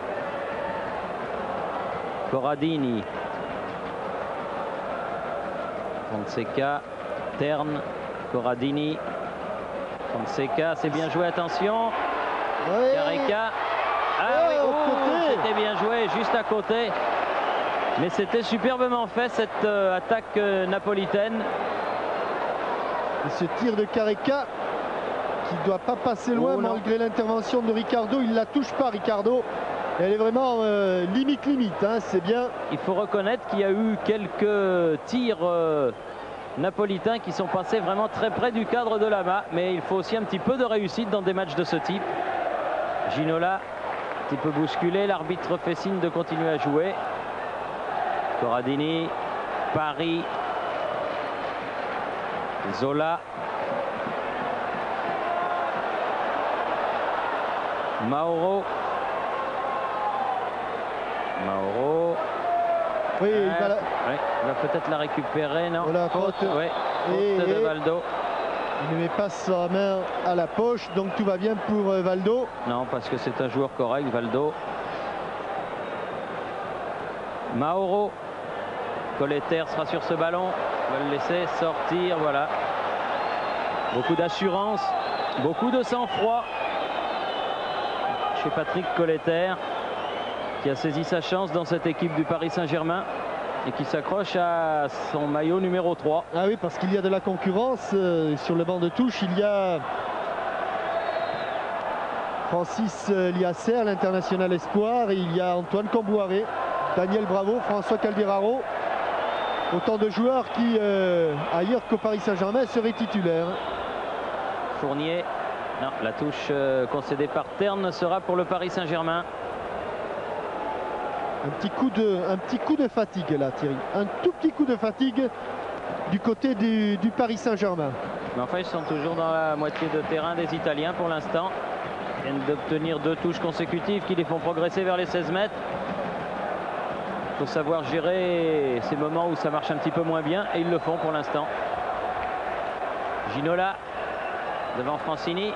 Corradini. Fonseca. Terne. Corradini. Fonseca, c'est bien joué, attention. Ouais. Careca. Ah oui, c'était bien joué, juste à côté. Mais c'était superbement fait cette attaque napolitaine. Et ce tir de Careca qui ne doit pas passer loin malgré l'intervention de Ricardo. Il ne la touche pas, Ricardo. Elle est vraiment limite, hein, c'est bien. Il faut reconnaître qu'il y a eu quelques tirs napolitains qui sont passés vraiment très près du cadre de Lama. Mais il faut aussi un petit peu de réussite dans des matchs de ce type. Ginola, un petit peu bousculé. L'arbitre fait signe de continuer à jouer. Corradini, Paris, Zola. Mauro. Oui, il va peut-être la récupérer, non? Voilà, faute. Oui, faute de Valdo. Il ne met pas sa main à la poche, donc tout va bien pour Valdo. Non, parce que c'est un joueur correct, Valdo. Mauro. Colleter sera sur ce ballon. On va le laisser sortir, voilà. Beaucoup d'assurance, beaucoup de sang-froid chez Patrick Colleter, qui a saisi sa chance dans cette équipe du Paris Saint-Germain et qui s'accroche à son maillot numéro 3. Ah oui, parce qu'il y a de la concurrence sur le banc de touche. Il y a Francis Liasser, l'international espoir, et il y a Antoine Camboiré, Daniel Bravo, François Calderaro. Autant de joueurs qui, ailleurs qu'au Paris Saint-Germain, seraient titulaires. Fournier, non, la touche concédée par Terne sera pour le Paris Saint-Germain. Un petit coup de fatigue là, Thierry. Un tout petit coup de fatigue du côté du Paris Saint-Germain. Mais enfin, ils sont toujours dans la moitié de terrain des Italiens pour l'instant. Ils viennent d'obtenir 2 touches consécutives qui les font progresser vers les 16 mètres. Il faut savoir gérer ces moments où ça marche un petit peu moins bien, et ils le font pour l'instant. Ginola devant Francini.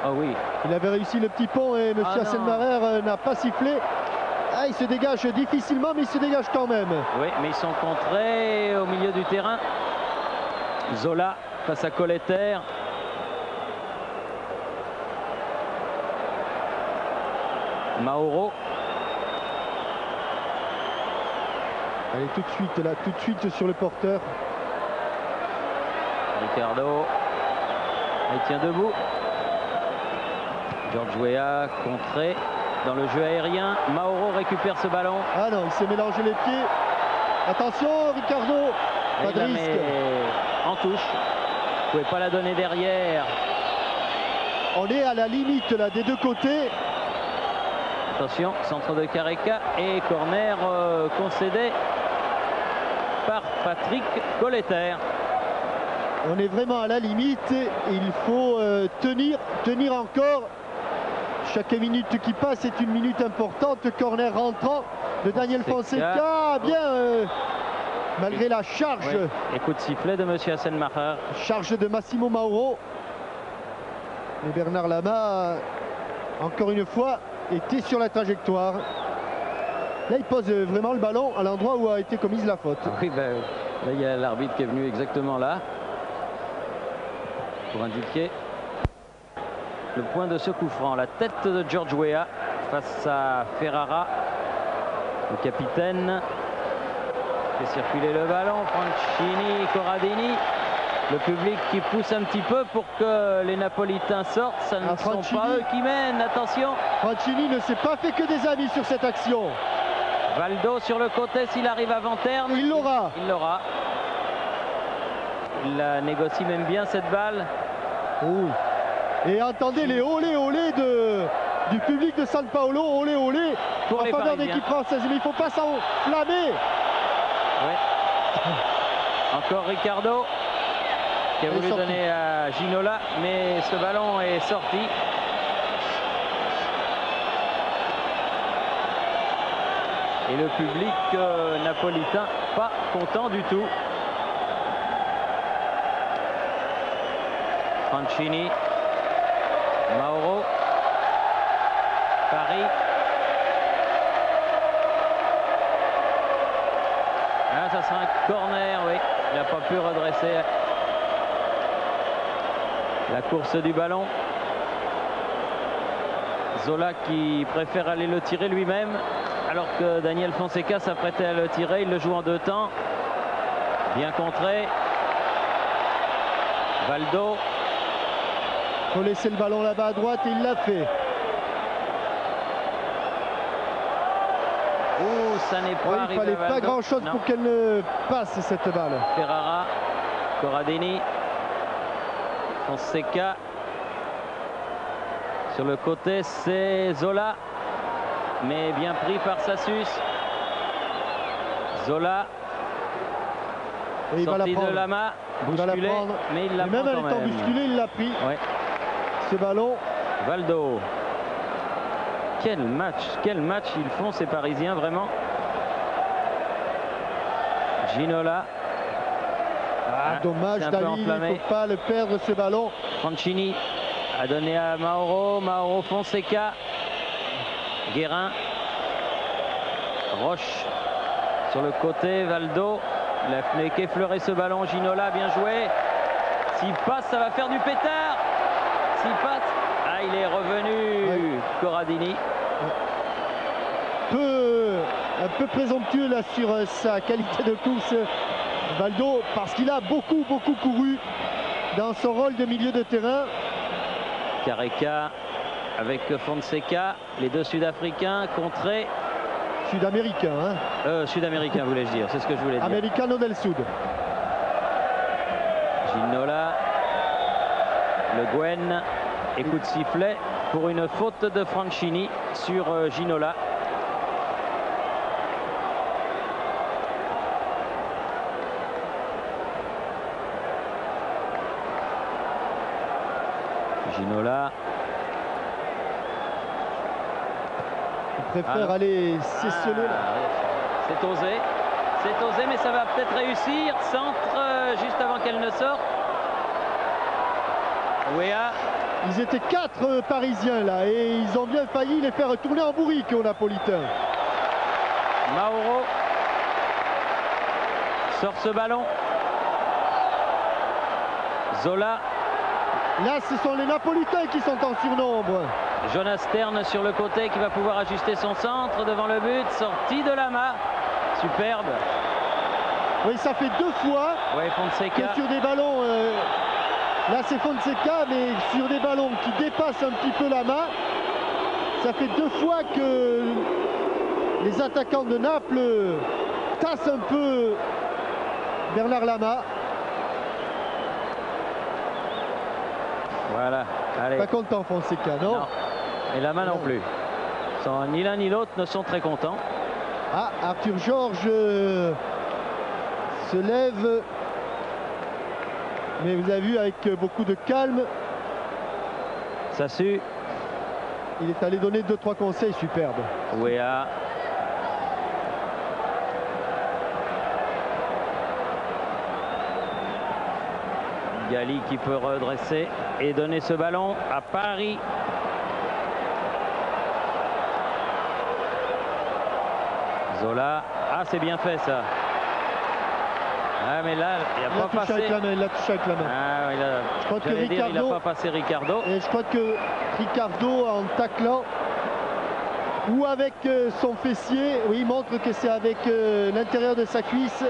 Oh oui. Il avait réussi le petit pont et M. Asselmarer n'a pas sifflé. Ah, il se dégage difficilement, mais il se dégage quand même. Oui, mais ils sont contrés au milieu du terrain. Zola face à Colleter. Mauro. Allez, tout de suite sur le porteur. Ricardo. Il tient debout. George Weah contré dans le jeu aérien. Mauro récupère ce ballon. Ah non, il s'est mélangé les pieds. Attention, Ricardo. Pas de risque. En touche. Vous ne pouvez pas la donner derrière. On est à la limite là des deux côtés. Attention, centre de Careca et corner concédé par Patrick Colleter. On est vraiment à la limite. Il faut tenir encore. Chaque minute qui passe est une minute importante. Corner rentrant de Daniel Fonseca. Bien, malgré la charge. Oui. Et coup de sifflet de M. Asselmacher. Charge de Massimo Mauro. Et Bernard Lama, encore une fois, était sur la trajectoire. Là, il pose vraiment le ballon à l'endroit où a été commise la faute. Oui, ben, là, il y a l'arbitre qui est venu exactement là pour indiquer le point de ce coup franc. La tête de George Weah face à Ferrara, le capitaine. Fait circuler le ballon. Francini, Corradini. Le public qui pousse un petit peu pour que les Napolitains sortent. Ça ne sont pas eux qui mènent. Attention. Francini ne s'est pas fait que des amis sur cette action. Valdo sur le côté s'il arrive avant Terne. Il l'aura. Il l'aura. Il la négocie même bien cette balle. Oui. Et entendez les olé olé du public de San Paolo, olé olé Pour en les faveur de Parisiens. l'équipe française. Mais il ne faut pas s'enflammer. Ouais. Encore Ricardo qui a voulu donner à Ginola, mais ce ballon est sorti. Et le public napolitain pas content du tout. Franchini, Mauro, Paris. Ah, ça sera un corner, oui. Il n'a pas pu redresser la course du ballon. Zola qui préfère aller le tirer lui-même, alors que Daniel Fonseca s'apprêtait à le tirer. Il le joue en 2 temps. Bien contré. Valdo. Il faut laisser le ballon là-bas à droite et il l'a fait. Oh, ça n'est pas arrivé. Il ne fallait pas grand-chose pour qu'elle ne passe cette balle. Ferrara, Corradini, Fonseca. Sur le côté, c'est Zola, mais bien pris par Sassus. Zola, et il sorti va la de Lama, bousculé, mais il la prend même quand en étant même. bousculé, il l'a pris. Ouais. Ce ballon. Valdo. Quel match ils font ces Parisiens, vraiment. Ginola. Ah, dommage, David, il ne faut pas le perdre ce ballon. Franchini a donné à Mauro. Mauro, Fonseca. Guérin. Roche sur le côté. Valdo. Il a fait qu'effleurer ce ballon. Ginola, bien joué. S'il passe, ça va faire du pétard. S'il passe. Ah, il est revenu. Corradini. Un peu présomptueux là sur sa qualité de course, Valdo, parce qu'il a beaucoup couru dans son rôle de milieu de terrain. Careca avec Fonseca, les deux Sud-Africains contrés. Sud-américains, hein. Sud-américains, voulais-je dire, c'est ce que je voulais dire. Americano del Sud. Ginola, Le Guen, et coup de sifflet pour une faute de Franchini sur Ginola. Ginola. Il préfère aller s'esseler là. C'est osé, mais ça va peut-être réussir. Centre juste avant qu'elle ne sorte. Ouéa. Ils étaient 4 Parisiens là et ils ont bien failli les faire tourner en bourrique aux Napolitains. Mauro sort ce ballon. Zola. Là, ce sont les Napolitains qui sont en surnombre. Jonas Stern sur le côté qui va pouvoir ajuster son centre devant le but. Sortie de Lama. Superbe. Oui, ça fait 2 fois Fonseca. que sur des ballons... là, c'est Fonseca, mais sur des ballons qui dépassent un petit peu Lama, ça fait 2 fois que les attaquants de Naples tassent un peu Bernard Lama. Voilà, allez. Pas content Fonseca, non, Et Lama non plus. Ni l'un ni l'autre ne sont très contents. Ah, Arthur Georges se lève, mais vous avez vu avec beaucoup de calme. Sassu. Il est allé donner 2-3 conseils superbes. Ouéa. Gali qui peut redresser et donner ce ballon à Paris. Zola. Ah, c'est bien fait ça. Ah, mais là, il n'a pas passé. Il l'a touché avec la main. Ah, je crois que Ricardo, il n'a pas passé Ricardo. Et je crois que Ricardo, en taclant ou avec son fessier, oui, il montre que c'est avec l'intérieur de sa cuisse.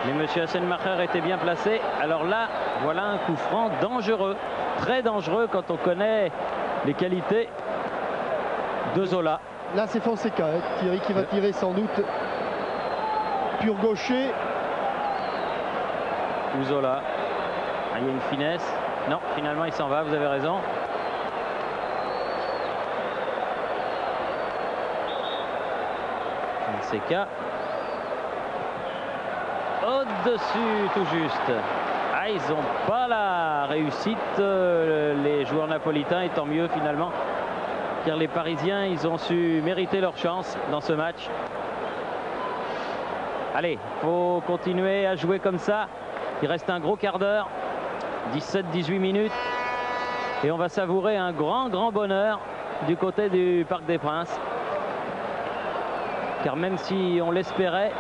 Mais M. Hassenmacher était bien placé. Alors là, voilà un coup franc dangereux. Très dangereux quand on connaît les qualités de Zola. Là, c'est Fonseca, hein, Thierry qui va tirer sans doute. Pur gaucher. Ou Zola. il y a une finesse. Non, finalement il s'en va, vous avez raison. Fonseca. Au-dessus tout juste. Ah, ils n'ont pas la réussite, les joueurs napolitains, et tant mieux finalement. Car les Parisiens, ils ont su mériter leur chance dans ce match. Allez, il faut continuer à jouer comme ça. Il reste un gros quart d'heure, 17-18 minutes. Et on va savourer un grand bonheur du côté du Parc des Princes. Car même si on l'espérait,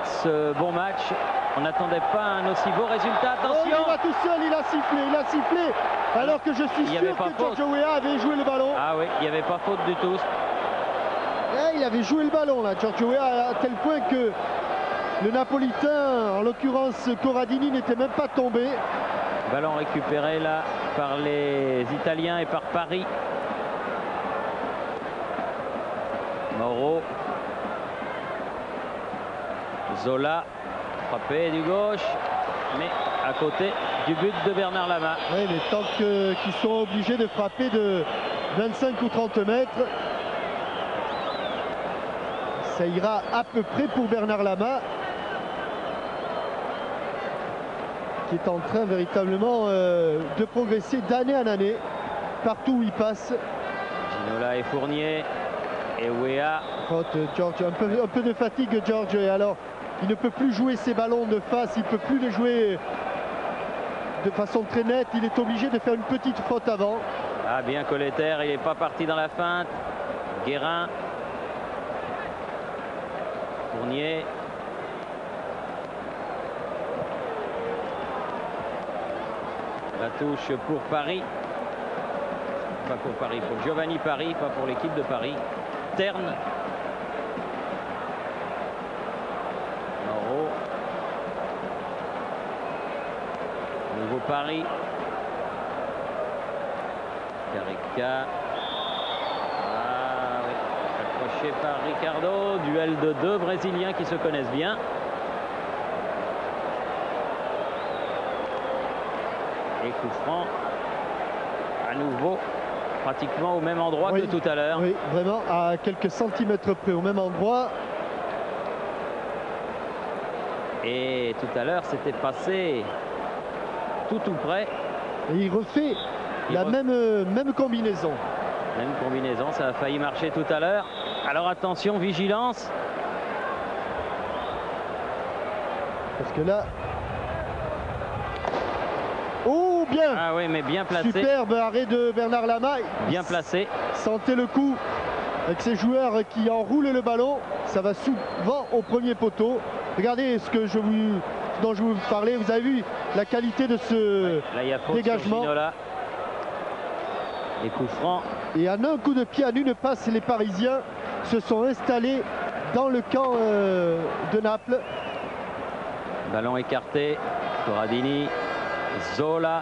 ce bon match, on n'attendait pas un aussi beau résultat. Attention! Oh, il va tout seul, il a sifflé, alors que je suis sûr que Giorgio Weah avait joué le ballon. Ah oui, il n'y avait pas faute du tout. Il avait joué le ballon là, Giorgio Weah, à tel point que le Napolitain, en l'occurrence Corradini, n'était même pas tombé. Ballon récupéré là par les Italiens et par Paris. Mauro. Zola, frappé du gauche, mais à côté du but de Bernard Lama. Oui, mais tant qu'ils sont obligés de frapper de 25 ou 30 mètres, ça ira à peu près pour Bernard Lama, qui est en train véritablement de progresser d'année en année, partout où il passe. Ginola et Fournier, et Weah. Giorgio, un peu de fatigue, Giorgio, et alors il ne peut plus jouer ses ballons de face, il ne peut plus les jouer de façon très nette, il est obligé de faire une petite faute avant. Ah, bien Colletter, il n'est pas parti dans la feinte. Guérin. Fournier. La touche pour Paris. Pas pour Paris, pour Giovanni Paris, pas pour l'équipe de Paris. Terne. Mauro. Nouveau Paris. Carica. Ah oui, accroché par Ricardo. Duel de deux Brésiliens qui se connaissent bien. Et coup franc. À nouveau, pratiquement au même endroit que tout à l'heure. Oui, vraiment à quelques centimètres près, au même endroit. Et tout à l'heure, c'était passé tout près. Et il refait la même combinaison. Même combinaison, ça a failli marcher tout à l'heure. Alors attention, vigilance. Parce que là... Oh, bien! Ah oui, mais bien placé. Superbe arrêt de Bernard Lama. Bien placé. Sentez le coup avec ces joueurs qui enroulent le ballon. Ça va souvent au premier poteau. Regardez dont je vous parlais. Vous avez vu la qualité de ce là, il y a faute dégagement. Sur Ginola. Et coup franc. Et en un coup de pied, en une passe, les Parisiens se sont installés dans le camp de Naples. Ballon écarté. Corradini. Zola.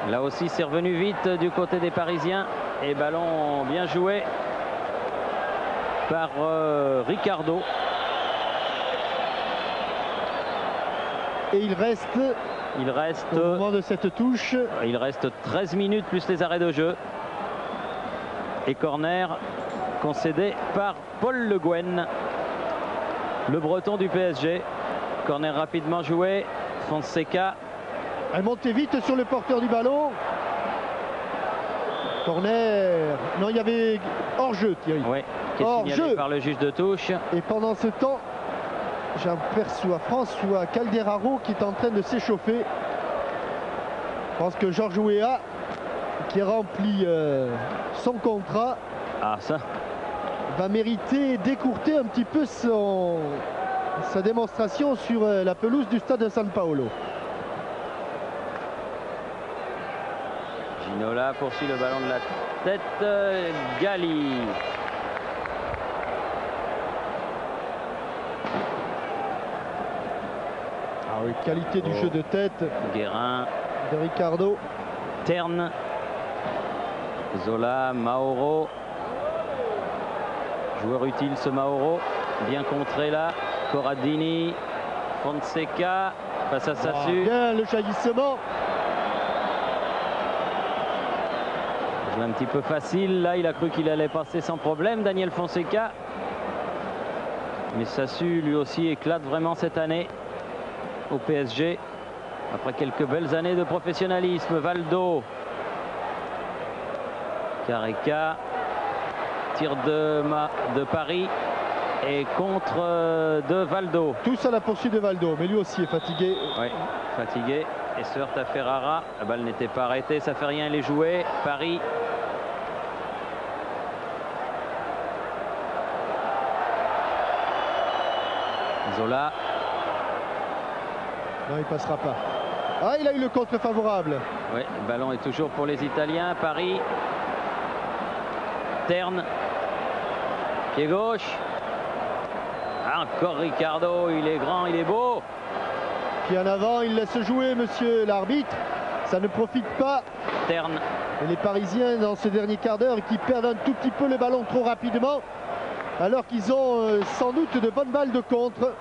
Là aussi, c'est revenu vite du côté des Parisiens. Et ballon bien joué par Ricardo. Et il reste au moment de cette touche. Il reste 13 minutes plus les arrêts de jeu. Et corner concédé par Paul Le Guen, le breton du PSG. Corner rapidement joué. Fonseca. Elle montait vite sur le porteur du ballon. Corner. Non, il y avait hors-jeu, Thierry. Oui, qui est signalé par le juge de touche. Et pendant ce temps, j'aperçois François Calderaro qui est en train de s'échauffer. Je pense que Giorgio Weah, qui remplit son contrat, va mériter d'écourter un petit peu sa démonstration sur la pelouse du stade de San Paolo. Ginola poursuit le ballon de la tête. Gali. Ah oui, qualité du jeu de tête. Guérin. De Ricardo. Terne. Zola, Mauro. Joueur utile ce Mauro. Bien contré là. Corradini. Fonseca. face à Sassu. Bien le jaillissement. Un petit peu facile, là il a cru qu'il allait passer sans problème, Daniel Fonseca. Mais Sassu lui aussi éclate vraiment cette année au PSG. Après quelques belles années de professionnalisme. Valdo. Careca. Tir de Paris. Et contre de Valdo. Tous à la poursuite de Valdo, mais lui aussi est fatigué. Oui, fatigué. Et se heurte à Ferrara. La balle n'était pas arrêtée, ça fait rien, elle est jouée. Paris. Zola. Non, il passera pas. Ah, il a eu le contre favorable. Oui, le ballon est toujours pour les Italiens. Paris. Terne. Pied gauche. Ah, encore Ricardo, il est grand, il est beau. Puis en avant, il laisse jouer, monsieur l'arbitre. Ça ne profite pas. Terne. Et les Parisiens, dans ce dernier quart d'heure, qui perdent un tout petit peu le ballon trop rapidement, alors qu'ils ont sans doute de bonnes balles de contre.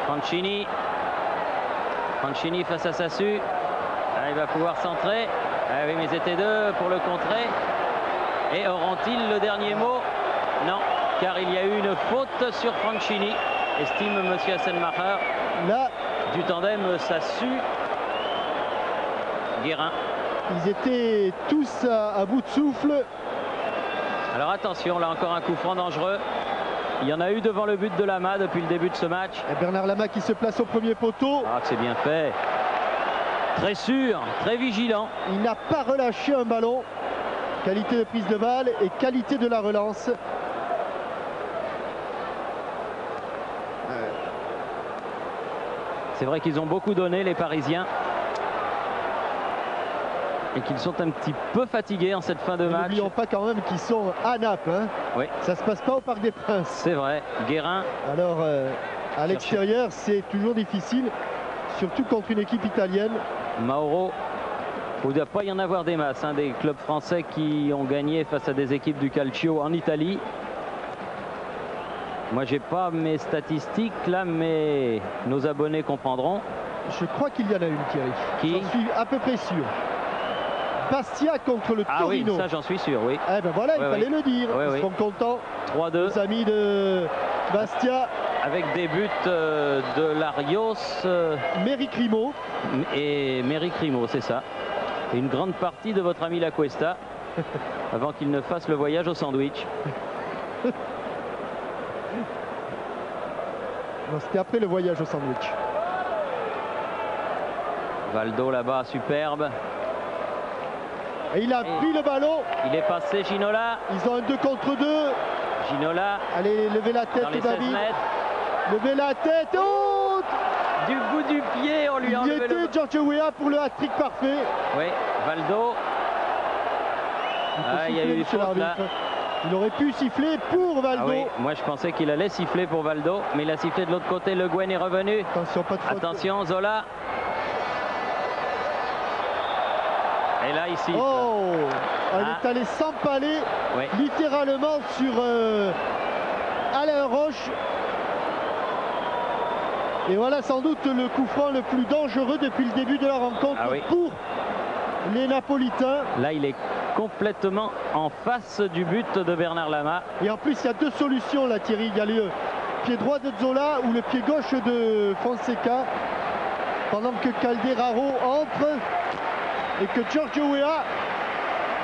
Franchini. Franchini face à Sassu. Ah, il va pouvoir centrer. Ah oui, mais c'était deux pour le contrer. Et auront-ils le dernier mot? Non, car il y a eu une faute sur Franchini, estime monsieur Hasselmacher. Là, du tandem Sassu-Guérin. Ils étaient tous à bout de souffle. Alors attention, là encore un coup franc dangereux. Il y en a eu devant le but de Lama depuis le début de ce match. Et Bernard Lama qui se place au premier poteau. Ah, c'est bien fait. Très sûr, très vigilant. Il n'a pas relâché un ballon. Qualité de prise de balle et qualité de la relance. C'est vrai qu'ils ont beaucoup donné, les Parisiens. Et qu'ils sont un petit peu fatigués en cette fin de match. N'oublions pas quand même qu'ils sont à Naples. Hein. Oui. Ça se passe pas au Parc des Princes. C'est vrai. Guérin. Alors, à l'extérieur, c'est toujours difficile, surtout contre une équipe italienne. Mauro. Il ne doit pas y en avoir des masses, hein, des clubs français qui ont gagné face à des équipes du Calcio en Italie. Moi, j'ai pas mes statistiques là, mais nos abonnés comprendront. Je crois qu'il y en a une, Thierry. Qui? J'en suis à peu près sûr. Bastia contre le Torino. Oui, ça j'en suis sûr, oui. Eh ben voilà, il fallait le dire. Oui, Ils seront contents. 3-2. Les amis de Bastia. Avec des buts de Larios. Meric Rimo. Et Meric Rimo, c'est ça. Et une grande partie de votre ami La Cuesta, avant qu'il ne fasse le voyage au sandwich. C'était après le voyage au sandwich. Valdo là-bas, superbe. Et il a pris le ballon. Il est passé, Ginola. Ils ont un 2 contre 2. Ginola. Allez, levez la tête, dans les David. 16 mètres. Levez la tête. Oh, du bout du pied, on lui a enlevé le... Giorgio Weah pour le hat-trick parfait. Oui, Valdo. Il y a eu des fautes là. Il aurait pu siffler pour Valdo. Ah oui, moi je pensais qu'il allait siffler pour Valdo, mais il a sifflé de l'autre côté. Le Guen est revenu. Attention, pas de faute. Attention, Zola. Et là, ici. Oh, elle est allée s'empaler littéralement sur Alain Roche. Et voilà sans doute le coup franc le plus dangereux depuis le début de la rencontre pour les Napolitains. Là, il est complètement en face du but de Bernard Lama. Et en plus, il y a deux solutions là, Thierry. Il y a le pied droit de Zola ou le pied gauche de Fonseca. Pendant que Calderaro entre et que Giorgio Weah,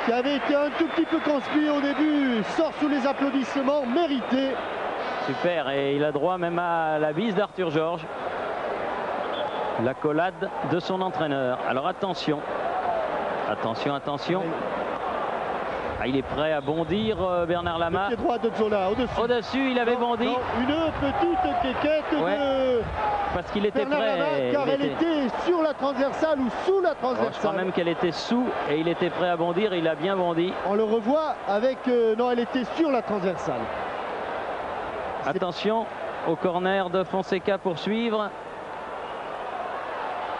qui avait été un tout petit peu conspué au début, sort sous les applaudissements mérités. Super, et il a droit même à la bise d'Arthur Georges. L'accolade de son entraîneur. Alors attention. Attention, attention. Ah, il est prêt à bondir, Bernard Lama. Le pied droit de Zola, au-dessus. Au-dessus, il avait bondi. Non, une petite quéquette de parce qu'il était Bernard prêt. Lama, car elle était sur la transversale ou sous la transversale. Je crois même qu'elle était sous et il était prêt à bondir. Il a bien bondi. On le revoit avec... non, elle était sur la transversale. Attention au corner de Fonseca pour suivre.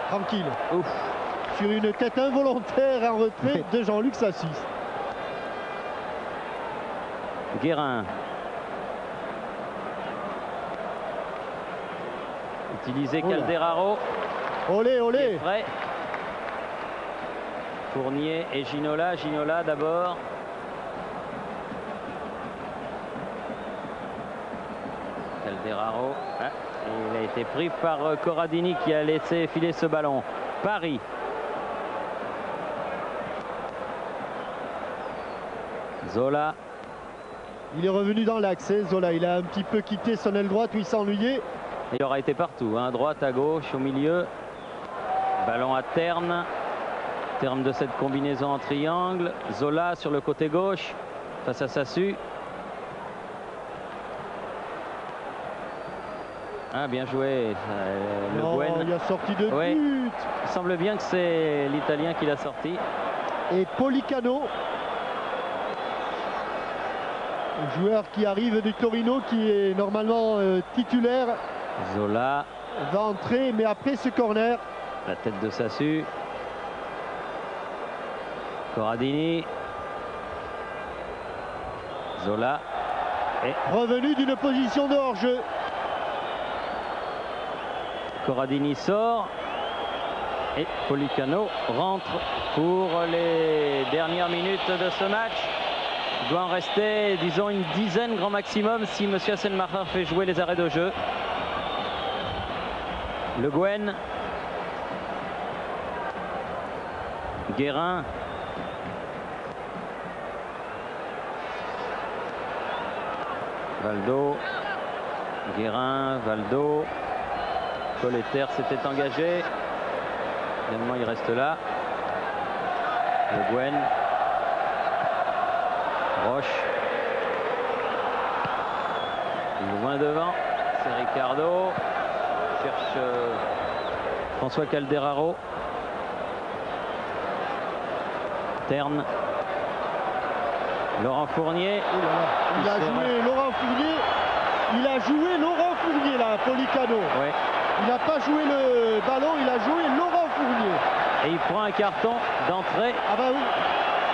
Tranquille. Ouf. Sur une tête involontaire en retrait de Jean-Luc Sassus. Guérin. Utilisé Calderaro. Olé, olé. Prêt. Fournier et Ginola. Ginola d'abord. Calderaro. Ah, il a été pris par Corradini qui a laissé filer ce ballon. Paris. Zola. Il est revenu dans l'axe, Zola. Il a un petit peu quitté son aile droite où il s'ennuyait. Il aura été partout, hein, droite à gauche, au milieu. Ballon à Terne. Terme de cette combinaison en triangle. Zola sur le côté gauche face à Sassu. Ah, bien joué. Le Gwen. Il a sorti de but. Il semble bien que c'est l'Italien qui l'a sorti. Et Pollicano, joueur qui arrive du Torino, qui est normalement titulaire. Zola va entrer, mais après ce corner. La tête de Sassu. Corradini. Zola. Et revenu d'une position de hors-jeu. Corradini sort. Et Pollicano rentre pour les dernières minutes de ce match. Il doit en rester, disons, une dizaine grand maximum si M. Hasselmacher fait jouer les arrêts de jeu. Le Guen. Guérin. Valdo. Guérin, Valdo. Colletter s'était engagé. Finalement, il reste là. Le Guen. Roche. Loin devant. C'est Ricardo. Cherche François Calderaro. Terne. Laurent Fournier. Il a joué Laurent Fournier. Il a joué Laurent Fournier là, Pollicano. Ouais. Il n'a pas joué le ballon, il a joué Laurent Fournier. Et il prend un carton d'entrée. Ah bah oui.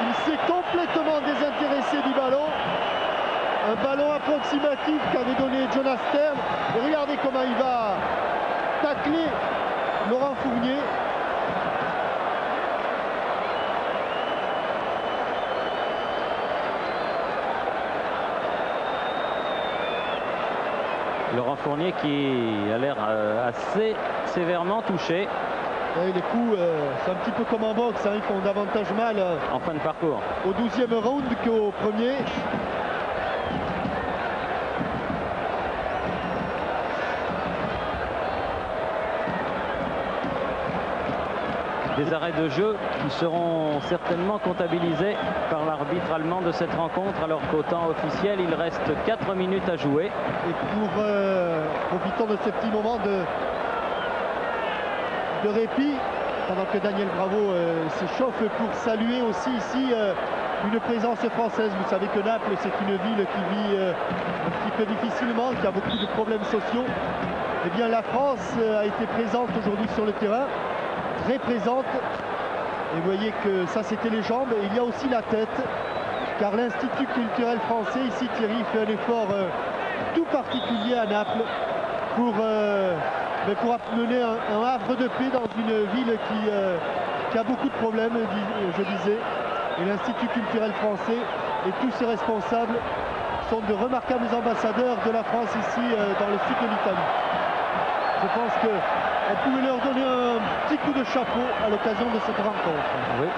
Il s'est complètement désintéressé du ballon. Un ballon approximatif qu'avait donné Jonas Terne. Et regardez comment il va tacler Laurent Fournier. Laurent Fournier qui a l'air assez sévèrement touché. Et les coups, c'est un petit peu comme en boxe, hein, ils font davantage mal en fin de parcours au 12e round qu'au premier. Des arrêts de jeu qui seront certainement comptabilisés par l'arbitre allemand de cette rencontre, alors qu'au temps officiel, il reste 4 minutes à jouer. Et pour profitons de ce petit moment de répit, pendant que Daniel Bravo s'échauffe, pour saluer aussi ici une présence française. Vous savez que Naples, c'est une ville qui vit un petit peu difficilement, qui a beaucoup de problèmes sociaux. Eh bien, la France a été présente aujourd'hui sur le terrain, très présente. Et vous voyez que ça, c'était les jambes. Et il y a aussi la tête, car l'Institut culturel français, ici Thierry, fait un effort tout particulier à Naples pour amener un havre de paix dans une ville qui a beaucoup de problèmes, je disais. Et l'Institut culturel français et tous ses responsables sont de remarquables ambassadeurs de la France ici dans le sud de l'Italie. Je pense qu'on pouvait leur donner un petit coup de chapeau à l'occasion de cette rencontre. Oui,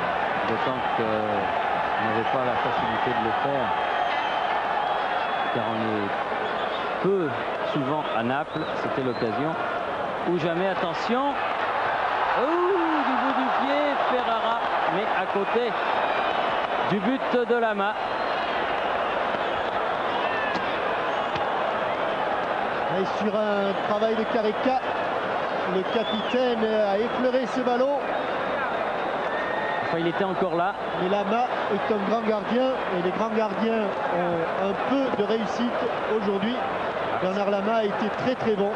d'autant qu'on n'avait pas la facilité de le faire, car on est peu souvent à Naples, c'était l'occasion. Ou jamais, attention. Du bout du pied, Ferrara, mais à côté du but de Lama. Et sur un travail de Careca, le capitaine a effleuré ce ballon. Enfin, il était encore là. Mais Lama est un grand gardien et les grands gardiens ont un peu de réussite aujourd'hui. Bernard Lama a été très très bon.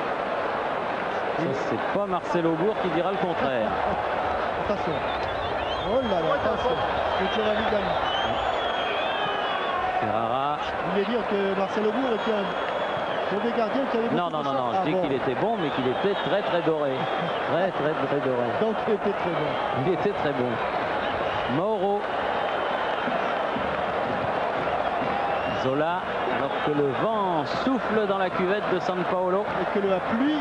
Ça, c'est pas Marcel Aubourg qui dira le contraire. Attention. Oh là là, attention. C'est Giovanni Gani. Ferrara. Je voulais dire que Marcel Aubourg était Pour des gardiens qui avaient beaucoup Non, non, de non, non, chance. je dis qu'il était bon, mais qu'il était très très doré. Très très très doré. Donc il était très bon. Il était très bon. Mauro. Zola, alors que le vent souffle dans la cuvette de San Paolo. Et que la pluie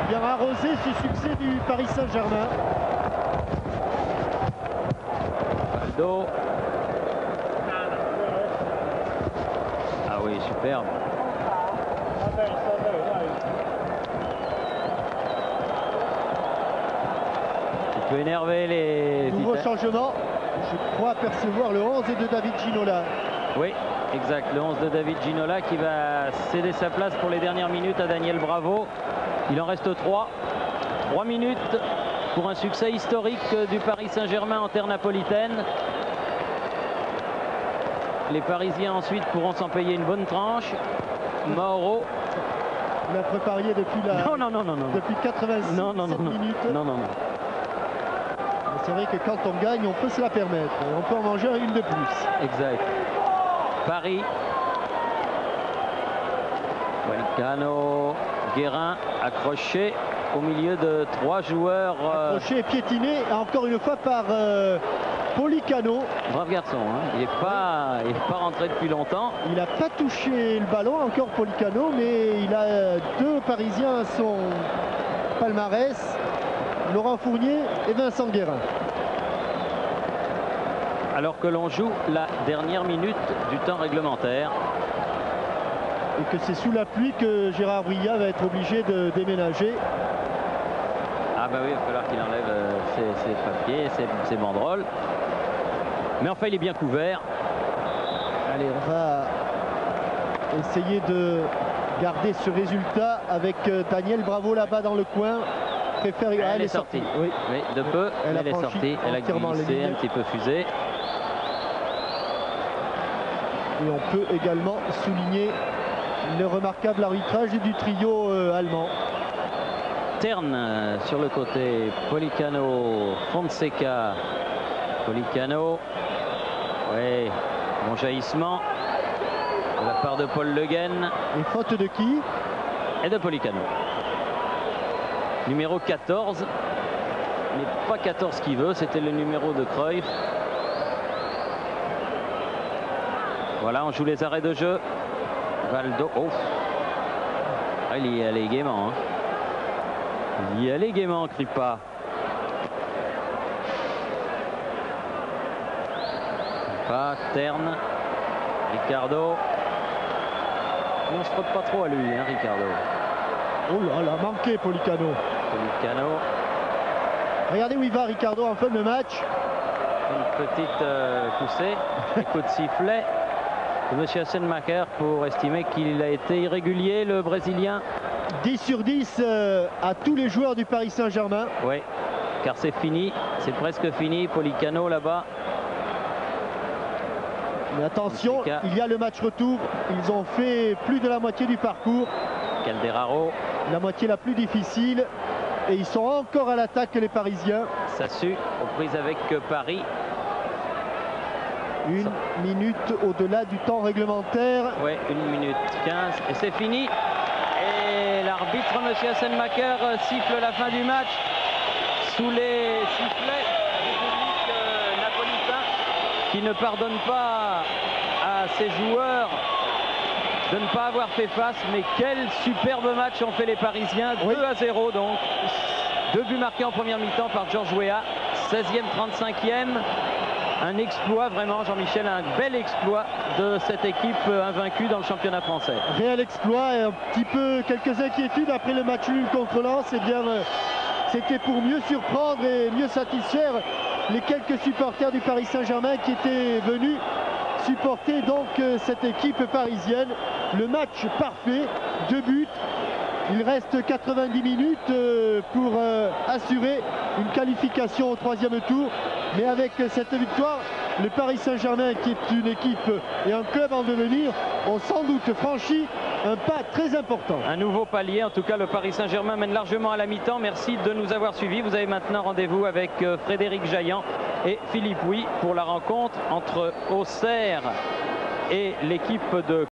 vient arroser ce succès du Paris Saint-Germain. Baldo. Ah oui, superbe. Tu peux énerver les... Nouveau changement. Je crois apercevoir le 11 de David Ginola. Oui, exact. Le 11 de David Ginola qui va céder sa place pour les dernières minutes à Daniel Bravo. Il en reste 3. 3 minutes pour un succès historique du Paris Saint-Germain en terre napolitaine. Les Parisiens ensuite pourront s'en payer une bonne tranche. Mauro. Il a préparé depuis la... Non. Depuis 86 minutes. Non. C'est vrai que quand on gagne, on peut se la permettre. On peut en manger une de plus. Exact. Paris. Welcano. Guérin accroché au milieu de 3 joueurs. Accroché et piétiné encore une fois par Pollicano. Brave garçon, hein. Il n'est pas rentré depuis longtemps. Il n'a pas touché le ballon encore Pollicano, mais il a 2 Parisiens à son palmarès. Laurent Fournier et Vincent Guérin. Alors que l'on joue la dernière minute du temps réglementaire. Et que c'est sous la pluie que Gérard Brillat va être obligé de déménager. Ah bah oui, il va falloir qu'il enlève ses papiers, ses banderoles. Mais enfin, il est bien couvert. Allez, on va essayer de garder ce résultat avec Daniel Bravo là-bas dans le coin. Elle est sortie. Oui, de peu, mais elle est sortie. Elle a glissé, un petit peu fusée. Et on peut également souligner le remarquable arbitrage du trio allemand. Terne sur le côté, Pollicano, Fonseca. Pollicano. Oui, bon jaillissement de la part de Paul Le Guen. Et faute de qui? Et de Pollicano. Numéro 14, mais pas 14 qui veut, c'était le numéro de Cruyff. Voilà, on joue les arrêts de jeu. Valdo, oh. Ah, il y allait gaiement. Hein. Il y allait gaiement, Crippa. Pas Terne. Ricardo. On se frotte pas trop à lui, hein, Ricardo. Oh là là, manqué Pollicano. Pollicano. Regardez où il va Ricardo en fin de match. Une petite poussée, un coup de sifflet de M. Hassenmacher pour estimer qu'il a été irrégulier, le Brésilien. 10 sur 10 à tous les joueurs du Paris Saint-Germain. Oui, car c'est fini, c'est presque fini. Pollicano là-bas. Mais attention, il y a le match retour. Ils ont fait plus de la moitié du parcours. Calderaro. La moitié la plus difficile. Et ils sont encore à l'attaque, les Parisiens. Sassu aux prises avec Paris. 1 minute au-delà du temps réglementaire. Oui, 1 minute 15. Et c'est fini. Et l'arbitre, M. Hassenmacher, siffle la fin du match sous les sifflets du public napolitain qui ne pardonne pas à ses joueurs de ne pas avoir fait face, mais quel superbe match ont fait les Parisiens. 2-0 donc. 2 buts marqués en première mi-temps par Georges Weah. 16e, 35e. Un exploit vraiment, Jean-Michel, un bel exploit de cette équipe invaincue dans le championnat français. Réel exploit et un petit peu quelques inquiétudes après le match nul contre Lens. Eh bien, c'était pour mieux surprendre et mieux satisfaire les quelques supporters du Paris Saint-Germain qui étaient venus supporter donc cette équipe parisienne. Le match parfait, 2 buts. Il reste 90 minutes pour assurer une qualification au 3e tour. Mais avec cette victoire, le Paris Saint-Germain, qui est une équipe et un club en devenir, ont sans doute franchi un pas très important. Un nouveau palier, en tout cas le Paris Saint-Germain mène largement à la mi-temps. Merci de nous avoir suivis. Vous avez maintenant rendez-vous avec Frédéric Jaillant et Philippe Huy pour la rencontre entre Auxerre et l'équipe de